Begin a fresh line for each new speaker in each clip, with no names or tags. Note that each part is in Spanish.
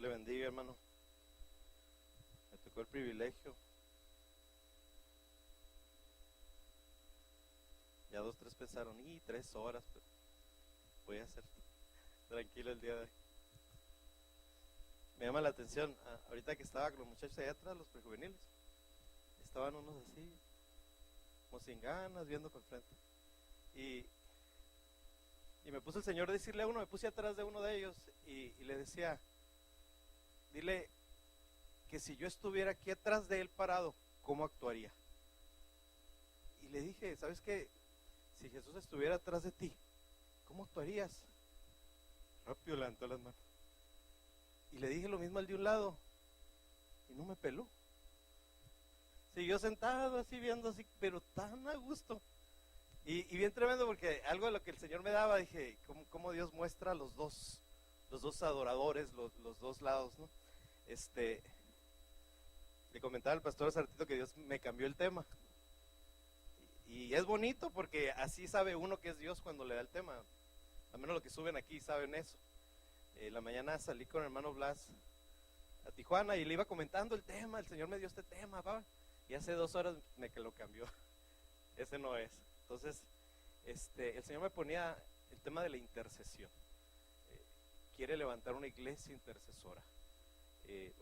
le bendiga, hermano. Me tocó el privilegio. Ya 2, 3 pensaron, y 3 horas, pero voy a ser tranquilo el día de hoy. Me llama la atención, ahorita que estaba con los muchachos allá atrás, los prejuveniles, estaban unos así, como sin ganas, viendo por el frente. Y me puso el Señor a decirle a uno, me puse atrás de uno de ellos y le decía, dile que si yo estuviera aquí atrás de él parado, ¿cómo actuaría? Y le dije, ¿sabes qué? Si Jesús estuviera atrás de ti, ¿cómo actuarías? Rápido levantó las manos. Y le dije lo mismo al de un lado y no me peló. Siguió sentado así viendo así, pero tan a gusto. Y bien tremendo, porque algo de lo que el Señor me daba, dije, cómo Dios muestra los dos adoradores, los dos lados, ¿no? Le comentaba al pastor hace ratito que Dios me cambió el tema. Y es bonito porque así sabe uno que es Dios cuando le da el tema. Al menos los que suben aquí saben eso. La mañana salí con el hermano Blas a Tijuana y le iba comentando el tema. El Señor me dio este tema, ¿va? Y hace 2 horas que lo cambió. Ese no es. Entonces, el Señor me ponía el tema de la intercesión. Quiere levantar una iglesia intercesora.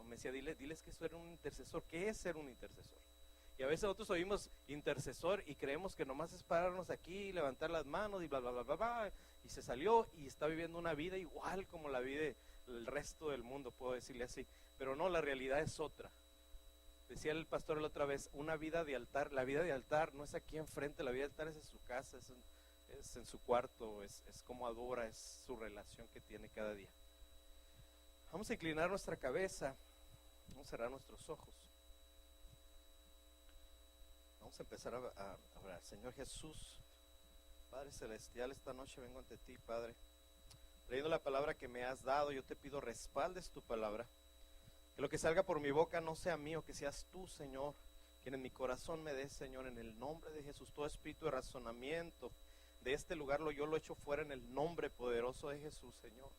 Me decía, diles que eso era un intercesor. ¿Qué es ser un intercesor? Y a veces nosotros oímos intercesor y creemos que nomás es pararnos aquí, levantar las manos y bla, bla, bla, bla, bla. Y se salió y está viviendo una vida igual como la vida del resto del mundo, puedo decirle así. Pero no, la realidad es otra. Decía el pastor la otra vez, una vida de altar. La vida de altar no es aquí enfrente, la vida de altar es en su casa, es en su cuarto, es como adora, es su relación que tiene cada día. Vamos a inclinar nuestra cabeza, vamos a cerrar nuestros ojos. Vamos a empezar a orar. Señor Jesús, Padre Celestial, esta noche vengo ante ti, Padre, leyendo la palabra que me has dado. Yo te pido respaldes tu palabra, que lo que salga por mi boca no sea mío, que seas tú, Señor, quien en mi corazón me des, Señor, en el nombre de Jesús. Todo espíritu de razonamiento de este lugar yo lo echo fuera en el nombre poderoso de Jesús, Señor.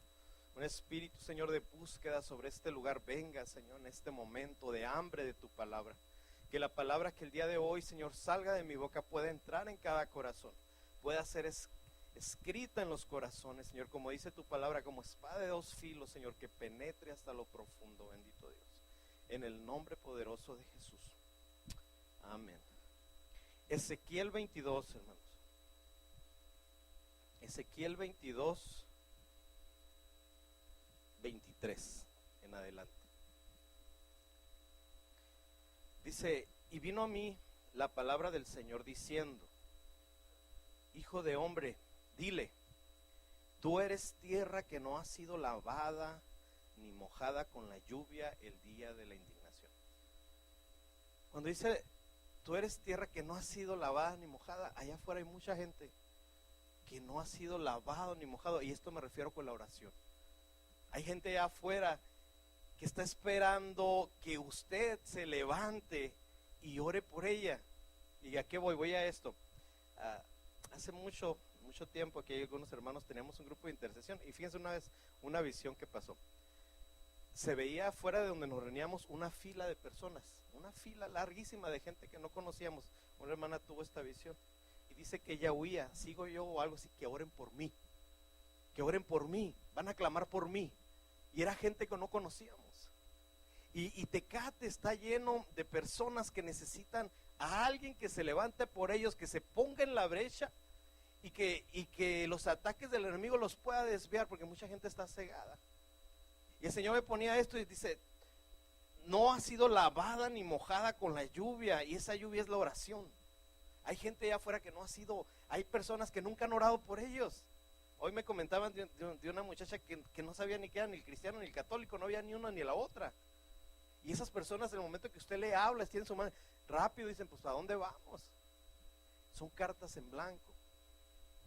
Un espíritu, Señor, de búsqueda sobre este lugar venga, Señor, en este momento de hambre de tu palabra. Que la palabra que el día de hoy, Señor, salga de mi boca pueda entrar en cada corazón, pueda ser escrita en los corazones, Señor, como dice tu palabra, como espada de 2 filos, Señor, que penetre hasta lo profundo, bendito Dios. En el nombre poderoso de Jesús. Amén. Ezequiel 22, hermanos. Ezequiel 22, 23 en adelante. Dice, y vino a mí la palabra del Señor diciendo, hijo de hombre, dile, tú eres tierra que no ha sido lavada ni mojada con la lluvia el día de la indignación. Cuando dice, tú eres tierra que no ha sido lavada ni mojada, allá afuera hay mucha gente que no ha sido lavado ni mojado, y esto me refiero con la oración. Hay gente allá afuera que está esperando que usted se levante y ore por ella. ¿Y a qué voy? Voy a esto. Hace mucho tiempo que algunos hermanos teníamos un grupo de intercesión, y fíjense una vez una visión que pasó. Se veía afuera de donde nos reuníamos una fila de personas, una fila larguísima de gente que no conocíamos. Una hermana tuvo esta visión y dice que ella huía, sigo yo o algo así, que oren por mí, van a clamar por mí. Y era gente que no conocíamos. Y Tecate está lleno de personas que necesitan a alguien que se levante por ellos, que se ponga en la brecha y que los ataques del enemigo los pueda desviar, porque mucha gente está cegada. Y el Señor me ponía esto y dice, no ha sido lavada ni mojada con la lluvia, y esa lluvia es la oración. Hay gente allá afuera que no ha sido, hay personas que nunca han orado por ellos. Hoy me comentaban de una muchacha que no sabía ni qué era, ni el cristiano ni el católico, no había ni una ni la otra. Y esas personas, en el momento que usted le habla, tienen su mano, rápido dicen, pues ¿a dónde vamos? Son cartas en blanco.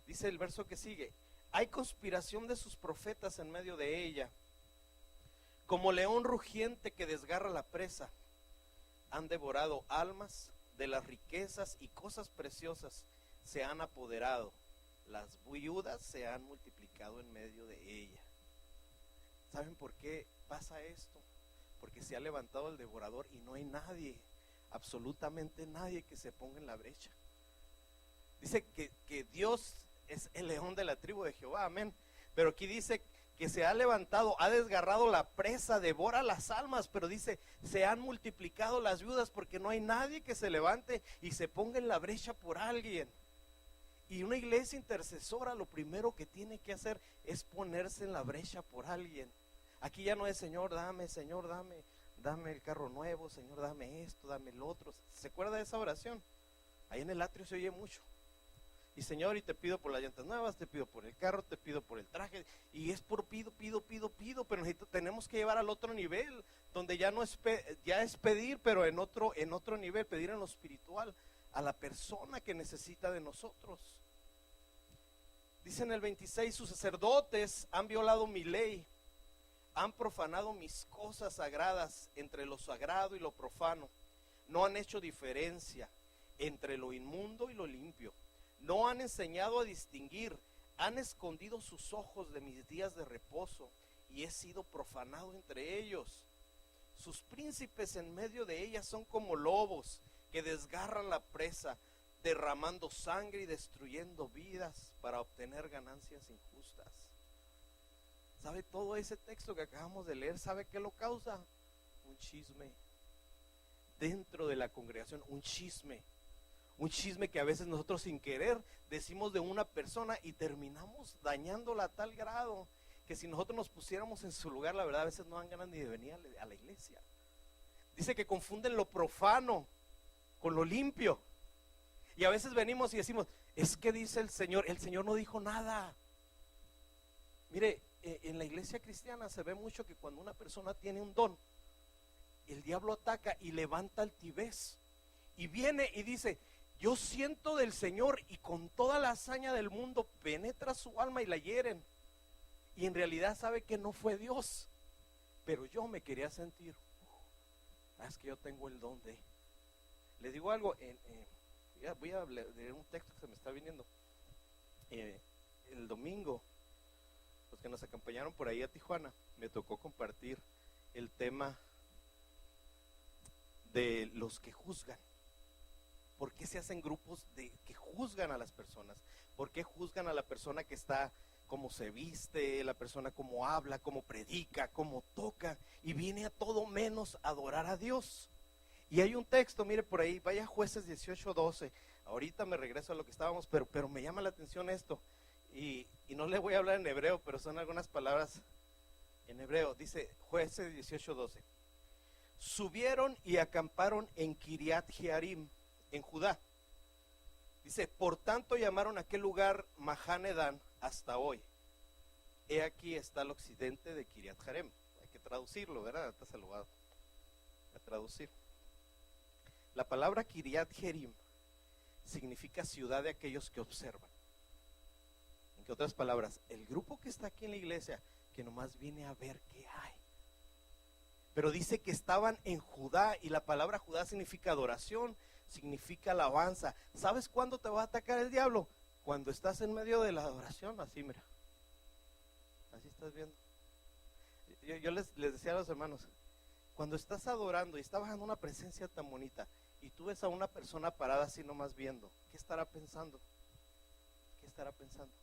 Dice el verso que sigue, hay conspiración de sus profetas en medio de ella, como león rugiente que desgarra la presa. Han devorado almas, de las riquezas y cosas preciosas se han apoderado. Las viudas se han multiplicado en medio de ella. ¿Saben por qué pasa esto? Porque se ha levantado el devorador y no hay nadie, absolutamente nadie que se ponga en la brecha. Dice que Dios es el león de la tribu de Jehová, amén. Pero aquí dice que se ha levantado, ha desgarrado la presa, devora las almas, pero dice, se han multiplicado las viudas porque no hay nadie que se levante y se ponga en la brecha por alguien. Y una iglesia intercesora lo primero que tiene que hacer es ponerse en la brecha por alguien. Aquí ya no es Señor, dame el carro nuevo, Señor, dame esto, dame el otro. ¿Se acuerda de esa oración? Ahí en el atrio se oye mucho. Y Señor, y te pido por las llantas nuevas, te pido por el carro, te pido por el traje. Y es por pido, pero tenemos que llevar al otro nivel, donde ya no es, ya es pedir, pero en otro nivel, pedir en lo espiritual a la persona que necesita de nosotros. Dice en el 26, sus sacerdotes han violado mi ley, han profanado mis cosas sagradas entre lo sagrado y lo profano. No han hecho diferencia entre lo inmundo y lo limpio. No han enseñado a distinguir, han escondido sus ojos de mis días de reposo y he sido profanado entre ellos. Sus príncipes en medio de ellas son como lobos que desgarran la presa, derramando sangre y destruyendo vidas para obtener ganancias injustas. ¿Sabe todo ese texto que acabamos de leer? ¿Sabe qué lo causa? Un chisme. Dentro de la congregación, un chisme. Un chisme que a veces nosotros sin querer decimos de una persona y terminamos dañándola a tal grado que si nosotros nos pusiéramos en su lugar, la verdad a veces no dan ganas ni de venir a la iglesia. Dice que confunden lo profano con lo limpio. Y a veces venimos y decimos, es que dice el Señor no dijo nada. Mire, en la iglesia cristiana se ve mucho que cuando una persona tiene un don, el diablo ataca y levanta altivez. Y viene y dice, yo siento del Señor, y con toda la hazaña del mundo penetra su alma y la hieren. Y en realidad sabe que no fue Dios, pero yo me quería sentir, es que yo tengo el don de. Le digo algo, voy a leer un texto que se me está viniendo. El domingo, los que nos acompañaron por ahí a Tijuana, me tocó compartir el tema de los que juzgan. ¿Por qué se hacen grupos que juzgan a las personas? ¿Por qué juzgan a la persona que está, cómo se viste, la persona cómo habla, cómo predica, cómo toca, y viene a todo menos adorar a Dios? Y hay un texto, mire por ahí, vaya Jueces 18:12. Ahorita me regreso a lo que estábamos, pero me llama la atención esto. Y no le voy a hablar en hebreo, pero son algunas palabras en hebreo. Dice Jueces 18:12. Subieron y acamparon en Kiriat Jearim, en Judá. Dice, por tanto llamaron a aquel lugar Mahanedan hasta hoy. He aquí está el occidente de Kiriat Jearim. Hay que traducirlo, ¿verdad? Ahorita se lo voy a traducir. La palabra Kiriat Jearim significa ciudad de aquellos que observan. En otras palabras, el grupo que está aquí en la iglesia, que nomás viene a ver qué hay. Pero dice que estaban en Judá, y la palabra Judá significa adoración, significa alabanza. ¿Sabes cuándo te va a atacar el diablo? Cuando estás en medio de la adoración, así mira. Así estás viendo. Yo les decía a los hermanos, cuando estás adorando y está bajando una presencia tan bonita, y tú ves a una persona parada así nomás viendo, ¿qué estará pensando? ¿Qué estará pensando?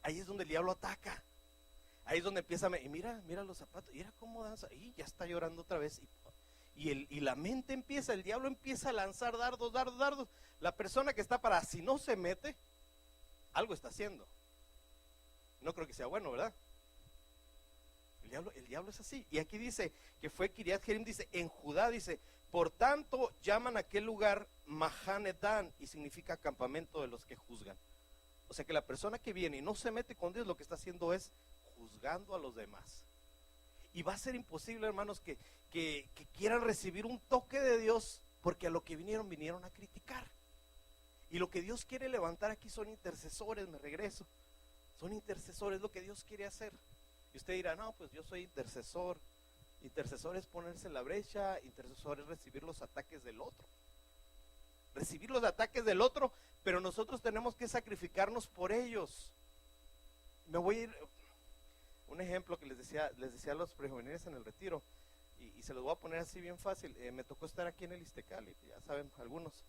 Ahí es donde el diablo ataca. Ahí es donde empieza y mira los zapatos, mira cómo danza, y ya está llorando otra vez. Y la mente empieza, el diablo empieza a lanzar dardos. La persona que está parada, si no se mete, algo está haciendo. No creo que sea bueno, ¿verdad? El diablo es así. Y aquí dice que fue Kiriat Jearim, dice, en Judá, dice, por tanto llaman a aquel lugar Mahanedan, y significa campamento de los que juzgan. O sea que la persona que viene y no se mete con Dios, lo que está haciendo es juzgando a los demás. Y va a ser imposible, hermanos, que quieran recibir un toque de Dios, porque a lo que vinieron a criticar. Y lo que Dios quiere levantar aquí son intercesores, me regreso. Son intercesores, lo que Dios quiere hacer. Y usted dirá, no, pues yo soy intercesor. Intercesor es ponerse en la brecha, intercesor es recibir los ataques del otro. Recibir los ataques del otro, pero nosotros tenemos que sacrificarnos por ellos. Me voy a ir, Un ejemplo que les decía a los prejuveniles en el retiro, y se los voy a poner así bien fácil. Me tocó estar aquí en el Iztecali, ya saben algunos,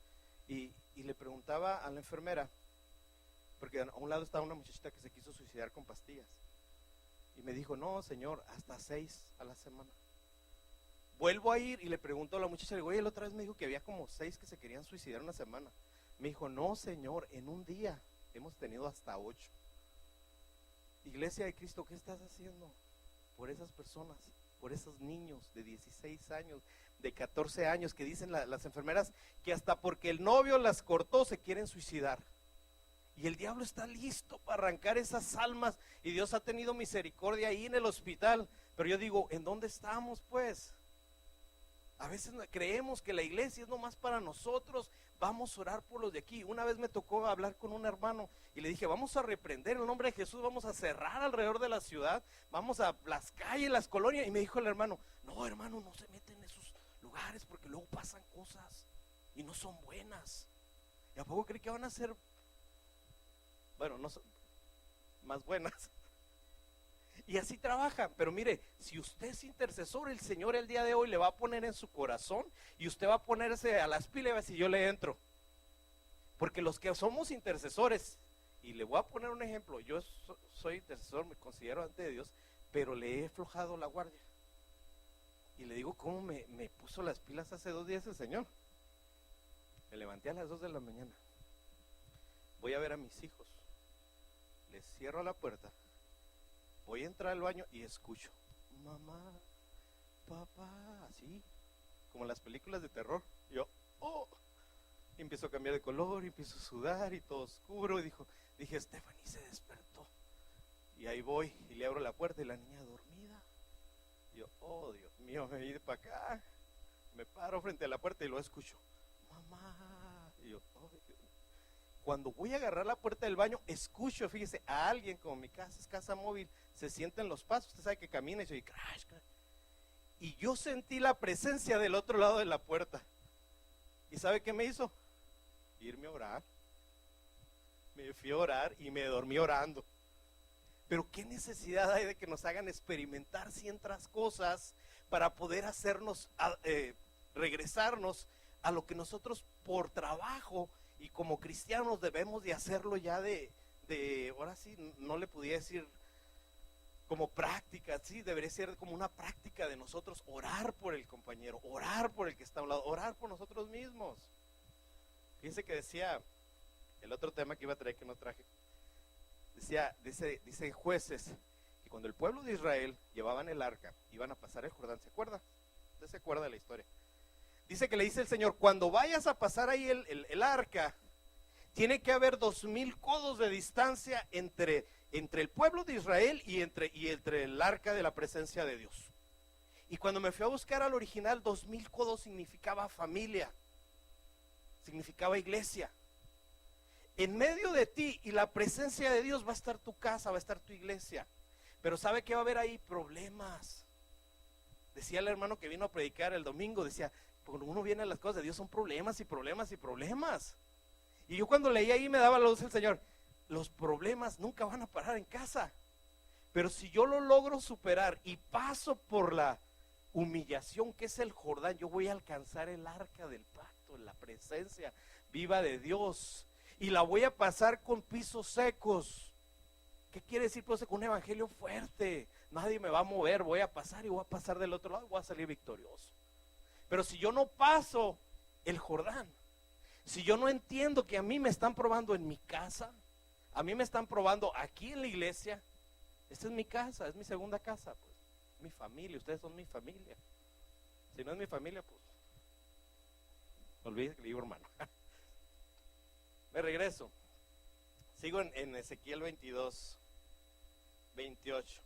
y le preguntaba a la enfermera, porque a un lado estaba una muchachita que se quiso suicidar con pastillas, y me dijo, no señor, hasta 6 a la semana. Vuelvo a ir y le pregunto a la muchacha, le digo, oye, la otra vez me dijo que había como 6 que se querían suicidar una semana. Me dijo, no señor, en un día hemos tenido hasta 8. Iglesia de Cristo, ¿qué estás haciendo por esas personas, por esos niños de 16 años, de 14 años, que dicen las enfermeras que hasta porque el novio las cortó se quieren suicidar? Y el diablo está listo para arrancar esas almas, y Dios ha tenido misericordia ahí en el hospital. Pero yo digo, ¿en dónde estamos pues? A veces creemos que la iglesia es nomás para nosotros, vamos a orar por los de aquí. Una vez me tocó hablar con un hermano y le dije, vamos a reprender en el nombre de Jesús, vamos a cerrar alrededor de la ciudad, vamos a las calles, las colonias. Y me dijo el hermano, no hermano, no se meten en esos lugares porque luego pasan cosas y no son buenas. ¿Y a poco cree que van a ser, bueno, no son más buenas? Y así trabajan. Pero mire, si usted es intercesor, el Señor el día de hoy le va a poner en su corazón, y usted va a ponerse a las pilas y va a decir, yo le entro. Porque los que somos intercesores, y le voy a poner un ejemplo, yo soy intercesor, me considero ante de Dios, pero le he aflojado la guardia. Y le digo, ¿cómo me puso las pilas hace 2 días el Señor? Me levanté a las 2 de la mañana, voy a ver a mis hijos, les cierro la puerta, voy a entrar al baño y escucho, mamá, papá, así, como en las películas de terror. Yo, y empiezo a cambiar de color, y empiezo a sudar, y todo oscuro, y dije, Stephanie se despertó. Y ahí voy, y le abro la puerta, y la niña dormida. Yo, oh Dios mío, me voy para acá, me paro frente a la puerta y lo escucho, mamá. Y yo, oh Dios. Cuando voy a agarrar la puerta del baño, escucho, fíjese, a alguien, como mi casa es casa móvil, se sienten los pasos, usted sabe que camina y se oye crash, crash. Y yo sentí la presencia del otro lado de la puerta. ¿Y sabe qué me hizo? Irme a orar. Me fui a orar y me dormí orando. Pero qué necesidad hay de que nos hagan experimentar ciertas cosas para poder hacernos, regresarnos a lo que nosotros por trabajo y como cristianos debemos de hacerlo ya ahora sí, no le pudiera decir como práctica, sí, debería ser como una práctica de nosotros, orar por el compañero, orar por el que está a un lado, orar por nosotros mismos. Fíjense que decía, el otro tema que iba a traer que no traje, dice Jueces, que cuando el pueblo de Israel llevaban el arca, iban a pasar el Jordán, ¿se acuerda? ¿Usted se acuerda de la historia? Dice que le dice el Señor, cuando vayas a pasar ahí el arca, tiene que haber 2000 codos de distancia entre el pueblo de Israel y entre el arca de la presencia de Dios. Y cuando me fui a buscar al original, 2000 codos significaba familia, significaba iglesia. En medio de ti y la presencia de Dios va a estar tu casa, va a estar tu iglesia. Pero ¿sabe qué va a haber ahí? Problemas. Decía el hermano que vino a predicar el domingo, decía, cuando uno viene a las cosas de Dios son problemas y problemas y problemas. Y yo cuando leía ahí me daba la luz el Señor, los problemas nunca van a parar en casa. Pero si yo lo logro superar y paso por la humillación que es el Jordán, yo voy a alcanzar el arca del pacto, la presencia viva de Dios. Y la voy a pasar con pisos secos. ¿Qué quiere decir? Pues con un evangelio fuerte. Nadie me va a mover, voy a pasar y voy a pasar del otro lado y voy a salir victorioso. Pero si yo no paso el Jordán, si yo no entiendo que a mí me están probando en mi casa, a mí me están probando aquí en la iglesia, esta es mi casa, es mi segunda casa, pues, mi familia, ustedes son mi familia. Si no es mi familia, pues, olvídate que le digo hermano. Me regreso, sigo en Ezequiel 22, 28.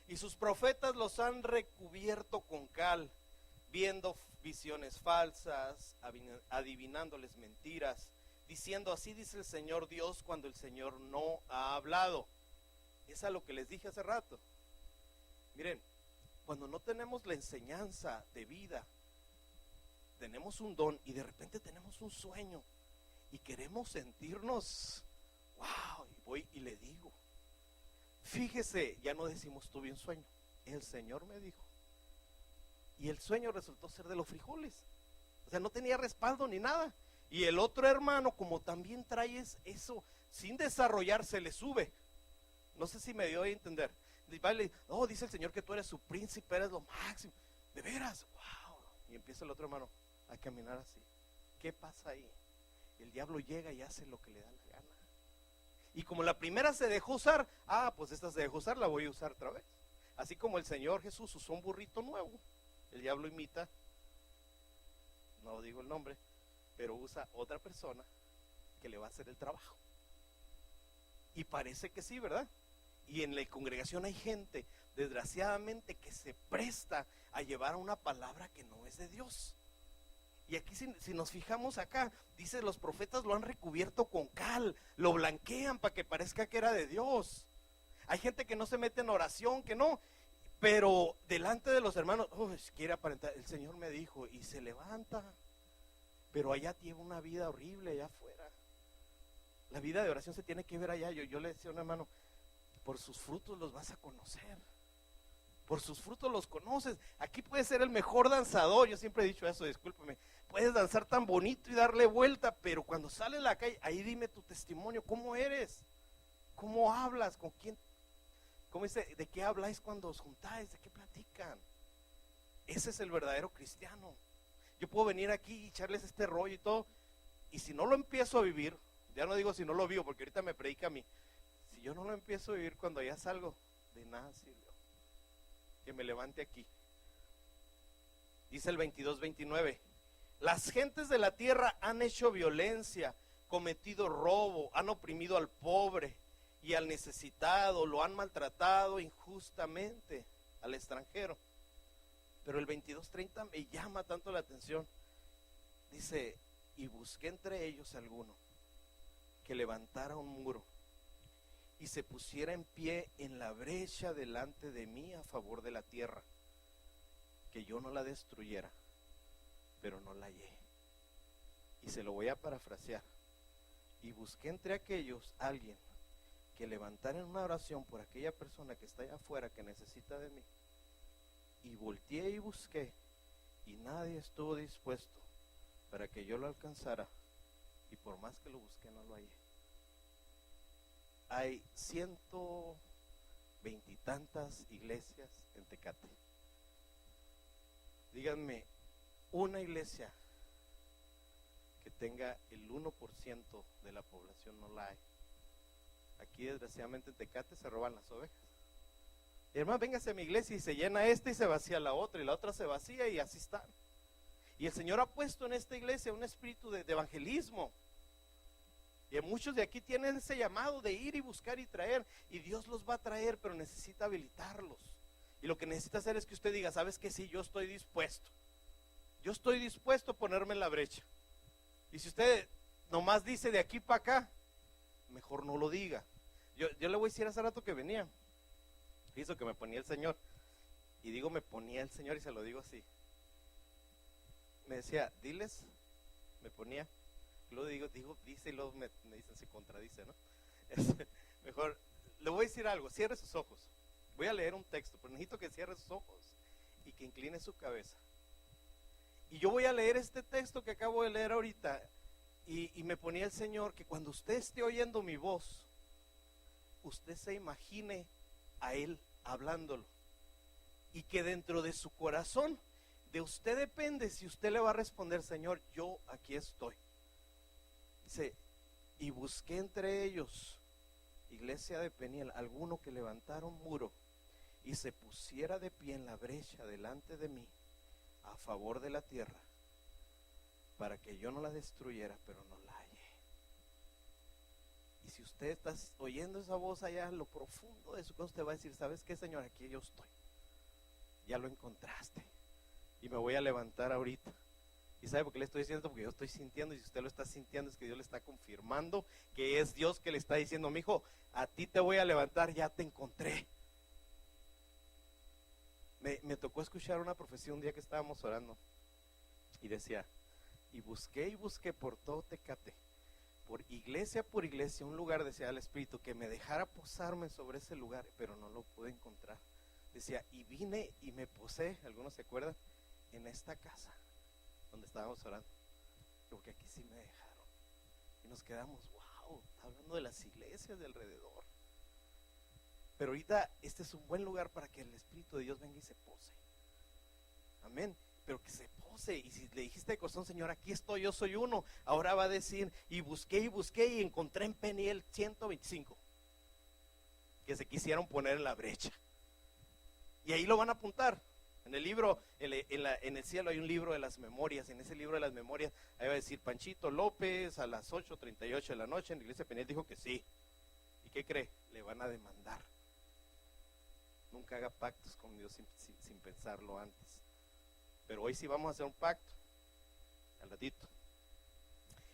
Y sus profetas los han recubierto con cal, viendo visiones falsas, adivinándoles mentiras, diciendo así dice el Señor Dios cuando el Señor no ha hablado. Es a lo que les dije hace rato. Miren, cuando no tenemos la enseñanza de vida, tenemos un don y de repente tenemos un sueño y queremos sentirnos, wow, y voy y le digo, fíjese, ya no decimos tuve un sueño, el Señor me dijo. Y el sueño resultó ser de los frijoles. O sea, no tenía respaldo ni nada. Y el otro hermano, como también trae eso, sin desarrollarse, le sube. No sé si me dio a entender. Oh, dice el Señor que tú eres su príncipe, eres lo máximo. De veras, wow. Y empieza el otro hermano a caminar así. ¿Qué pasa ahí? El diablo llega y hace lo que le da la gana. Y como la primera se dejó usar, pues esta se dejó usar, la voy a usar otra vez. Así como el Señor Jesús usó un burrito nuevo, el diablo imita, no digo el nombre, pero usa otra persona que le va a hacer el trabajo. Y parece que sí, ¿verdad? Y en la congregación hay gente, desgraciadamente, que se presta a llevar una palabra que no es de Dios. Y aquí si nos fijamos acá, dice los profetas lo han recubierto con cal, lo blanquean para que parezca que era de Dios. Hay gente que no se mete en oración, que no, pero delante de los hermanos, quiere aparentar, el Señor me dijo, y se levanta, pero allá tiene una vida horrible allá afuera. La vida de oración se tiene que ver allá. Yo le decía a un hermano, por sus frutos los vas a conocer. Por sus frutos los conoces. Aquí puedes ser el mejor danzador. Yo siempre he dicho eso, discúlpeme. Puedes danzar tan bonito y darle vuelta, pero cuando sales a la calle, ahí dime tu testimonio. ¿Cómo eres? ¿Cómo hablas? ¿Con quién? ¿Cómo dice? ¿De qué habláis cuando os juntáis? ¿De qué platican? Ese es el verdadero cristiano. Yo puedo venir aquí y echarles este rollo y todo, y si no lo empiezo a vivir, ya no digo si no lo vivo, porque ahorita me predica a mí. Si yo no lo empiezo a vivir cuando ya salgo, de nada sirvió que me levante aquí. Dice el 22-29, las gentes de la tierra han hecho violencia, cometido robo, han oprimido al pobre y al necesitado, lo han maltratado injustamente al extranjero. Pero el 22-30 me llama tanto la atención. Dice, y busqué entre ellos alguno que levantara un muro y se pusiera en pie en la brecha delante de mí a favor de la tierra, que yo no la destruyera, pero no la hallé. Y se lo voy a parafrasear. Y busqué entre aquellos alguien que levantara una oración por aquella persona que está allá afuera que necesita de mí. Y volteé y busqué, y nadie estuvo dispuesto para que yo lo alcanzara, y por más que lo busqué no lo hallé. Hay 120 y tantas iglesias en Tecate. Díganme, una iglesia que tenga el 1% de la población no la hay. Aquí desgraciadamente en Tecate se roban las ovejas. Y hermano, véngase a mi iglesia y se llena esta y se vacía la otra, y la otra se vacía, y así están. Y el Señor ha puesto en esta iglesia un espíritu de evangelismo. Y muchos de aquí tienen ese llamado de ir y buscar y traer, y Dios los va a traer, pero necesita habilitarlos. Y lo que necesita hacer es que usted diga, ¿sabes qué? Sí, yo estoy dispuesto. Yo estoy dispuesto a ponerme en la brecha. Y si usted nomás dice de aquí para acá, mejor no lo diga. Yo le voy a decir hace rato que venía, hizo que me ponía el Señor. Y digo me ponía el Señor y se lo digo así. Me decía, diles, me ponía. Luego digo, dice, y luego me dicen, se contradice, ¿no? Mejor, le voy a decir algo, cierre sus ojos. Voy a leer un texto, pero necesito que cierre sus ojos y que incline su cabeza. Y yo voy a leer este texto que acabo de leer ahorita, y me ponía el Señor que cuando usted esté oyendo mi voz, usted se imagine a Él hablándolo, y que dentro de su corazón, de usted depende si usted le va a responder, Señor, yo aquí estoy. Dice, y busqué entre ellos, iglesia de Peniel, alguno que levantara un muro y se pusiera de pie en la brecha delante de mí a favor de la tierra, para que yo no la destruyera, pero no la hallé. Y si usted está oyendo esa voz allá en lo profundo de su corazón, usted va a decir, ¿sabes qué, Señor? Aquí yo estoy. Ya lo encontraste. Y me voy a levantar ahorita. ¿Y sabe por qué le estoy diciendo? Porque yo estoy sintiendo, y si usted lo está sintiendo, es que Dios le está confirmando que es Dios que le está diciendo, mi hijo, a ti te voy a levantar, ya te encontré. Me tocó escuchar una profecía un día que estábamos orando, y decía, y busqué por todo Tecate, por iglesia, un lugar, decía el Espíritu, que me dejara posarme sobre ese lugar, pero no lo pude encontrar. Decía, y vine y me posé, algunos se acuerdan, en esta casa donde estábamos orando, porque aquí sí me dejaron. Y nos quedamos, wow, está hablando de las iglesias de alrededor. Pero ahorita este es un buen lugar para que el Espíritu de Dios venga y se pose. Amén. Pero que se pose. Y si le dijiste de corazón, Señor, aquí estoy, yo soy uno, ahora va a decir, y busqué y encontré en Peniel 125 que se quisieron poner en la brecha. Y ahí lo van a apuntar. En el libro, en el cielo hay un libro de las memorias. En ese libro de las memorias, ahí va a decir, Panchito López a las 8:38 de la noche en la iglesia de Peniel dijo que sí. ¿Y qué cree? Le van a demandar. Nunca haga pactos con Dios sin pensarlo antes. Pero hoy sí vamos a hacer un pacto. Al ratito.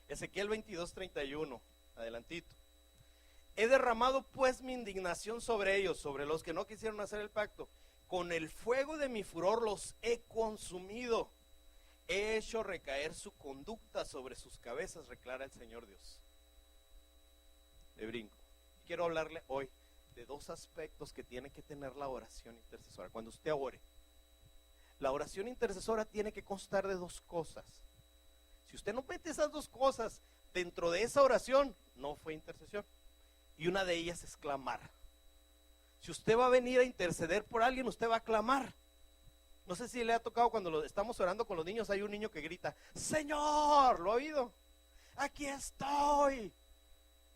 Ezequiel 22:31. Adelantito. He derramado pues mi indignación sobre ellos, sobre los que no quisieron hacer el pacto. Con el fuego de mi furor los he consumido. He hecho recaer su conducta sobre sus cabezas, declara el Señor Dios. Le brinco. Quiero hablarle hoy de dos aspectos que tiene que tener la oración intercesora. Cuando usted ore, la oración intercesora tiene que constar de dos cosas. Si usted no mete esas dos cosas dentro de esa oración, no fue intercesión. Y una de ellas es clamar. Si usted va a venir a interceder por alguien, usted va a clamar. No sé si le ha tocado cuando estamos orando con los niños, hay un niño que grita, Señor, ¿lo ha oído? Aquí estoy.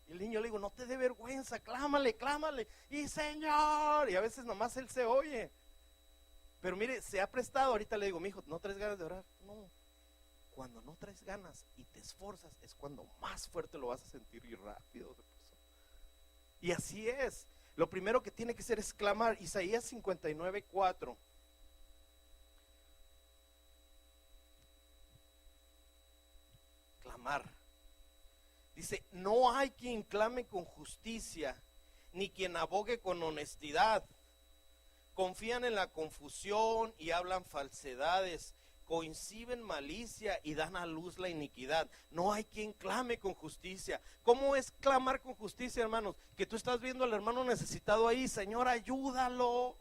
Y el niño le digo, no te dé vergüenza, clámale, y Señor, y a veces nomás él se oye. Pero mire, se ha prestado, ahorita le digo, mijo, ¿no traes ganas de orar? No, cuando no traes ganas y te esforzas, es cuando más fuerte lo vas a sentir y rápido. Y así es, lo primero que tiene que hacer es clamar. Isaías 59:4. Clamar. Dice, no hay quien clame con justicia, ni quien abogue con honestidad. Confían en la confusión y hablan falsedades, coinciden malicia y dan a luz la iniquidad. No hay quien clame con justicia. ¿Cómo es clamar con justicia, hermanos? Que tú estás viendo al hermano necesitado ahí, Señor, ayúdalo,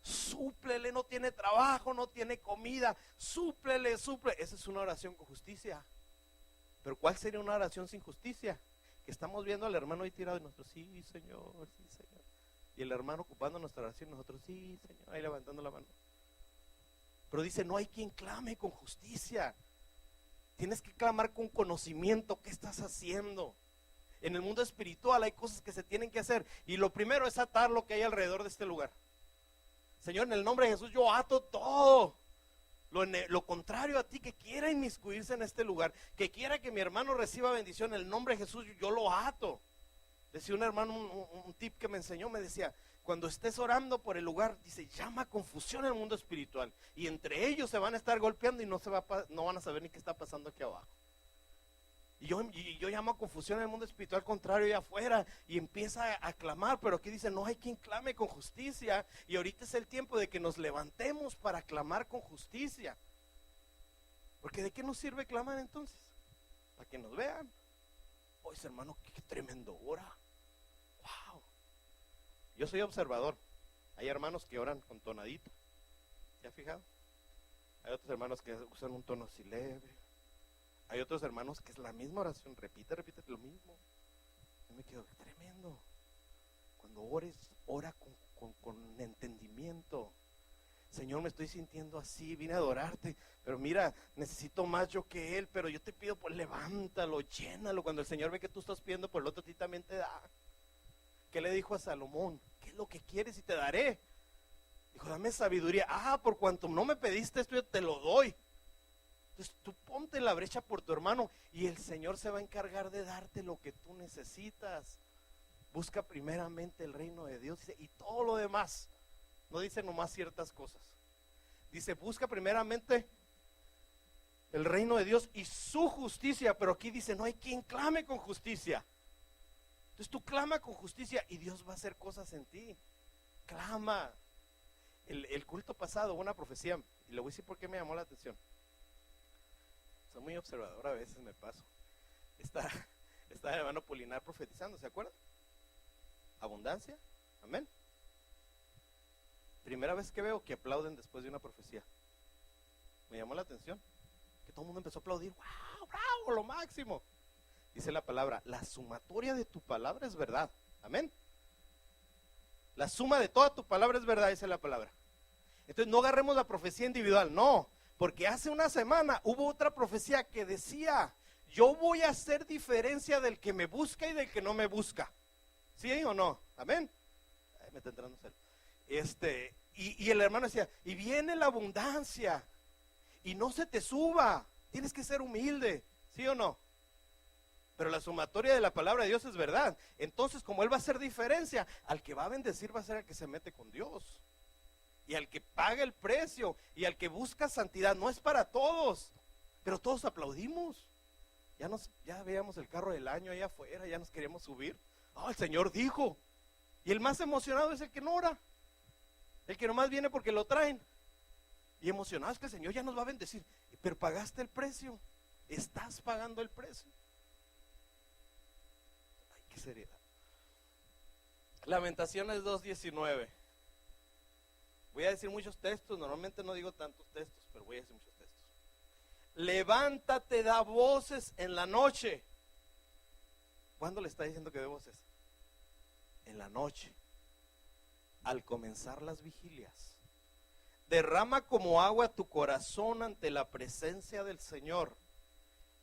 súplele, no tiene trabajo, no tiene comida, súplele. Esa es una oración con justicia. Pero ¿cuál sería una oración sin justicia? Que estamos viendo al hermano ahí tirado y nosotros, sí, Señor, sí, Señor. Y el hermano ocupando nuestra oración, nosotros, sí, Señor, ahí levantando la mano. Pero dice, no hay quien clame con justicia. Tienes que clamar con conocimiento. ¿Qué estás haciendo? En el mundo espiritual hay cosas que se tienen que hacer. Y lo primero es atar lo que hay alrededor de este lugar. Señor, en el nombre de Jesús yo ato todo lo contrario a ti que quiera inmiscuirse en este lugar, que quiera que mi hermano reciba bendición. En el nombre de Jesús yo lo ato. Decía un hermano, un tip que me enseñó, me decía, cuando estés orando por el lugar, dice, llama confusión en el mundo espiritual, y entre ellos se van a estar golpeando y no van a saber ni qué está pasando aquí abajo. Y yo llamo a confusión en el mundo espiritual contrario y afuera, y empieza a clamar, pero aquí dice, no hay quien clame con justicia. Y ahorita es el tiempo de que nos levantemos para clamar con justicia. Porque ¿de qué nos sirve clamar entonces? Para que nos vean. Oye, hermano, qué tremendo ora. Wow. Yo soy observador. Hay hermanos que oran con tonadita. ¿Se ha fijado? Hay otros hermanos que usan un tono así leve. Hay otros hermanos que es la misma oración, repite lo mismo. Yo me quedo, tremendo. Cuando ores, ora con entendimiento. Señor, me estoy sintiendo así, vine a adorarte, pero mira, necesito más yo que Él, pero yo te pido, pues levántalo, llénalo. Cuando el Señor ve que tú estás pidiendo por el otro, a ti también te da. ¿Qué le dijo a Salomón? ¿Qué es lo que quieres y te daré? Dijo, dame sabiduría. Por cuanto no me pediste esto, yo te lo doy. Entonces tú ponte en la brecha por tu hermano y el Señor se va a encargar de darte lo que tú necesitas. Busca primeramente el reino de Dios, dice, y todo lo demás. No dice nomás ciertas cosas. Dice, busca primeramente el reino de Dios y su justicia. Pero aquí dice, no hay quien clame con justicia. Entonces tú clama con justicia y Dios va a hacer cosas en ti. Clama. El culto pasado, una profecía, y le voy a decir por qué me llamó la atención. Soy muy observador, a veces me paso. Está el hermano Polinar profetizando, ¿se acuerdan? Abundancia, amén. Primera vez que veo que aplauden después de una profecía. Me llamó la atención que todo el mundo empezó a aplaudir. ¡Wow! ¡Bravo! Lo máximo. Dice la palabra, la sumatoria de tu palabra es verdad, amén. La suma de toda tu palabra es verdad, dice la palabra. Entonces no agarremos la profecía individual, no, porque hace una semana hubo otra profecía que decía, yo voy a hacer diferencia del que me busca y del que no me busca. ¿Sí o no? Amén. Ay, me está entrando celo. Y el hermano decía, y viene la abundancia, y no se te suba, tienes que ser humilde, ¿sí o no? Pero la sumatoria de la palabra de Dios es verdad. Entonces, como Él va a hacer diferencia, al que va a bendecir va a ser el que se mete con Dios. Y al que paga el precio, y al que busca santidad. No es para todos, pero todos aplaudimos. Ya veíamos el carro del año allá afuera, ya nos queríamos subir. El Señor dijo. Y el más emocionado es el que no ora. El que nomás viene porque lo traen. Y emocionado es que el Señor ya nos va a bendecir. Pero pagaste el precio. Estás pagando el precio. Ay, qué seriedad. Lamentaciones 2:19. Voy a decir muchos textos. Normalmente no digo tantos textos, pero voy a decir muchos textos. Levántate, da voces en la noche. ¿Cuándo le está diciendo que dé voces? En la noche. Al comenzar las vigilias. Derrama como agua tu corazón ante la presencia del Señor.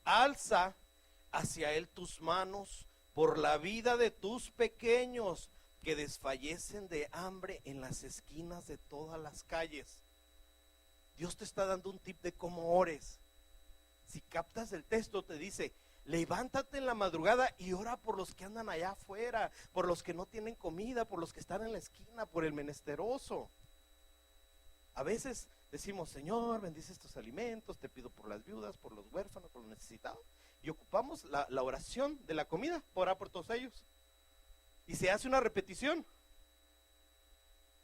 Alza hacia Él tus manos por la vida de tus pequeños que desfallecen de hambre en las esquinas de todas las calles. Dios te está dando un tip de cómo ores. Si captas el texto, te dice, levántate en la madrugada y ora por los que andan allá afuera, por los que no tienen comida, por los que están en la esquina, por el menesteroso. A veces decimos, Señor, bendice estos alimentos, te pido por las viudas, por los huérfanos, por los necesitados. Y ocupamos la oración de la comida, orar por todos ellos. Y se hace una repetición.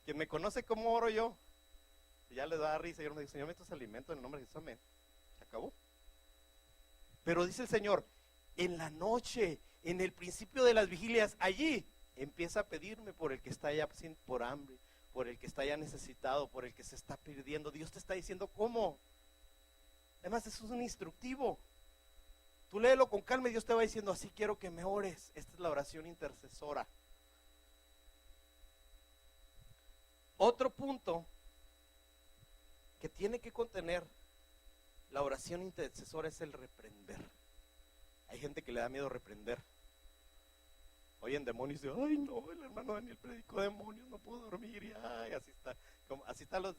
Quien me conoce cómo oro yo, ya le da risa, yo me digo, Señor, mete estos alimentos en el nombre de Jesús, amén. Se acabó. Pero dice el Señor, en la noche, en el principio de las vigilias, allí empieza a pedirme por el que está allá por hambre, por el que está ya necesitado, por el que se está perdiendo. Dios te está diciendo cómo. Además, eso es un instructivo. Tú léelo con calma y Dios te va diciendo, así quiero que me ores. Esta es la oración intercesora. Otro punto que tiene que contener la oración intercesora es el reprender. Hay gente que le da miedo reprender. Oyen demonios y dicen, ay no, el hermano Daniel predicó demonios, no puedo dormir. Y ay, así están los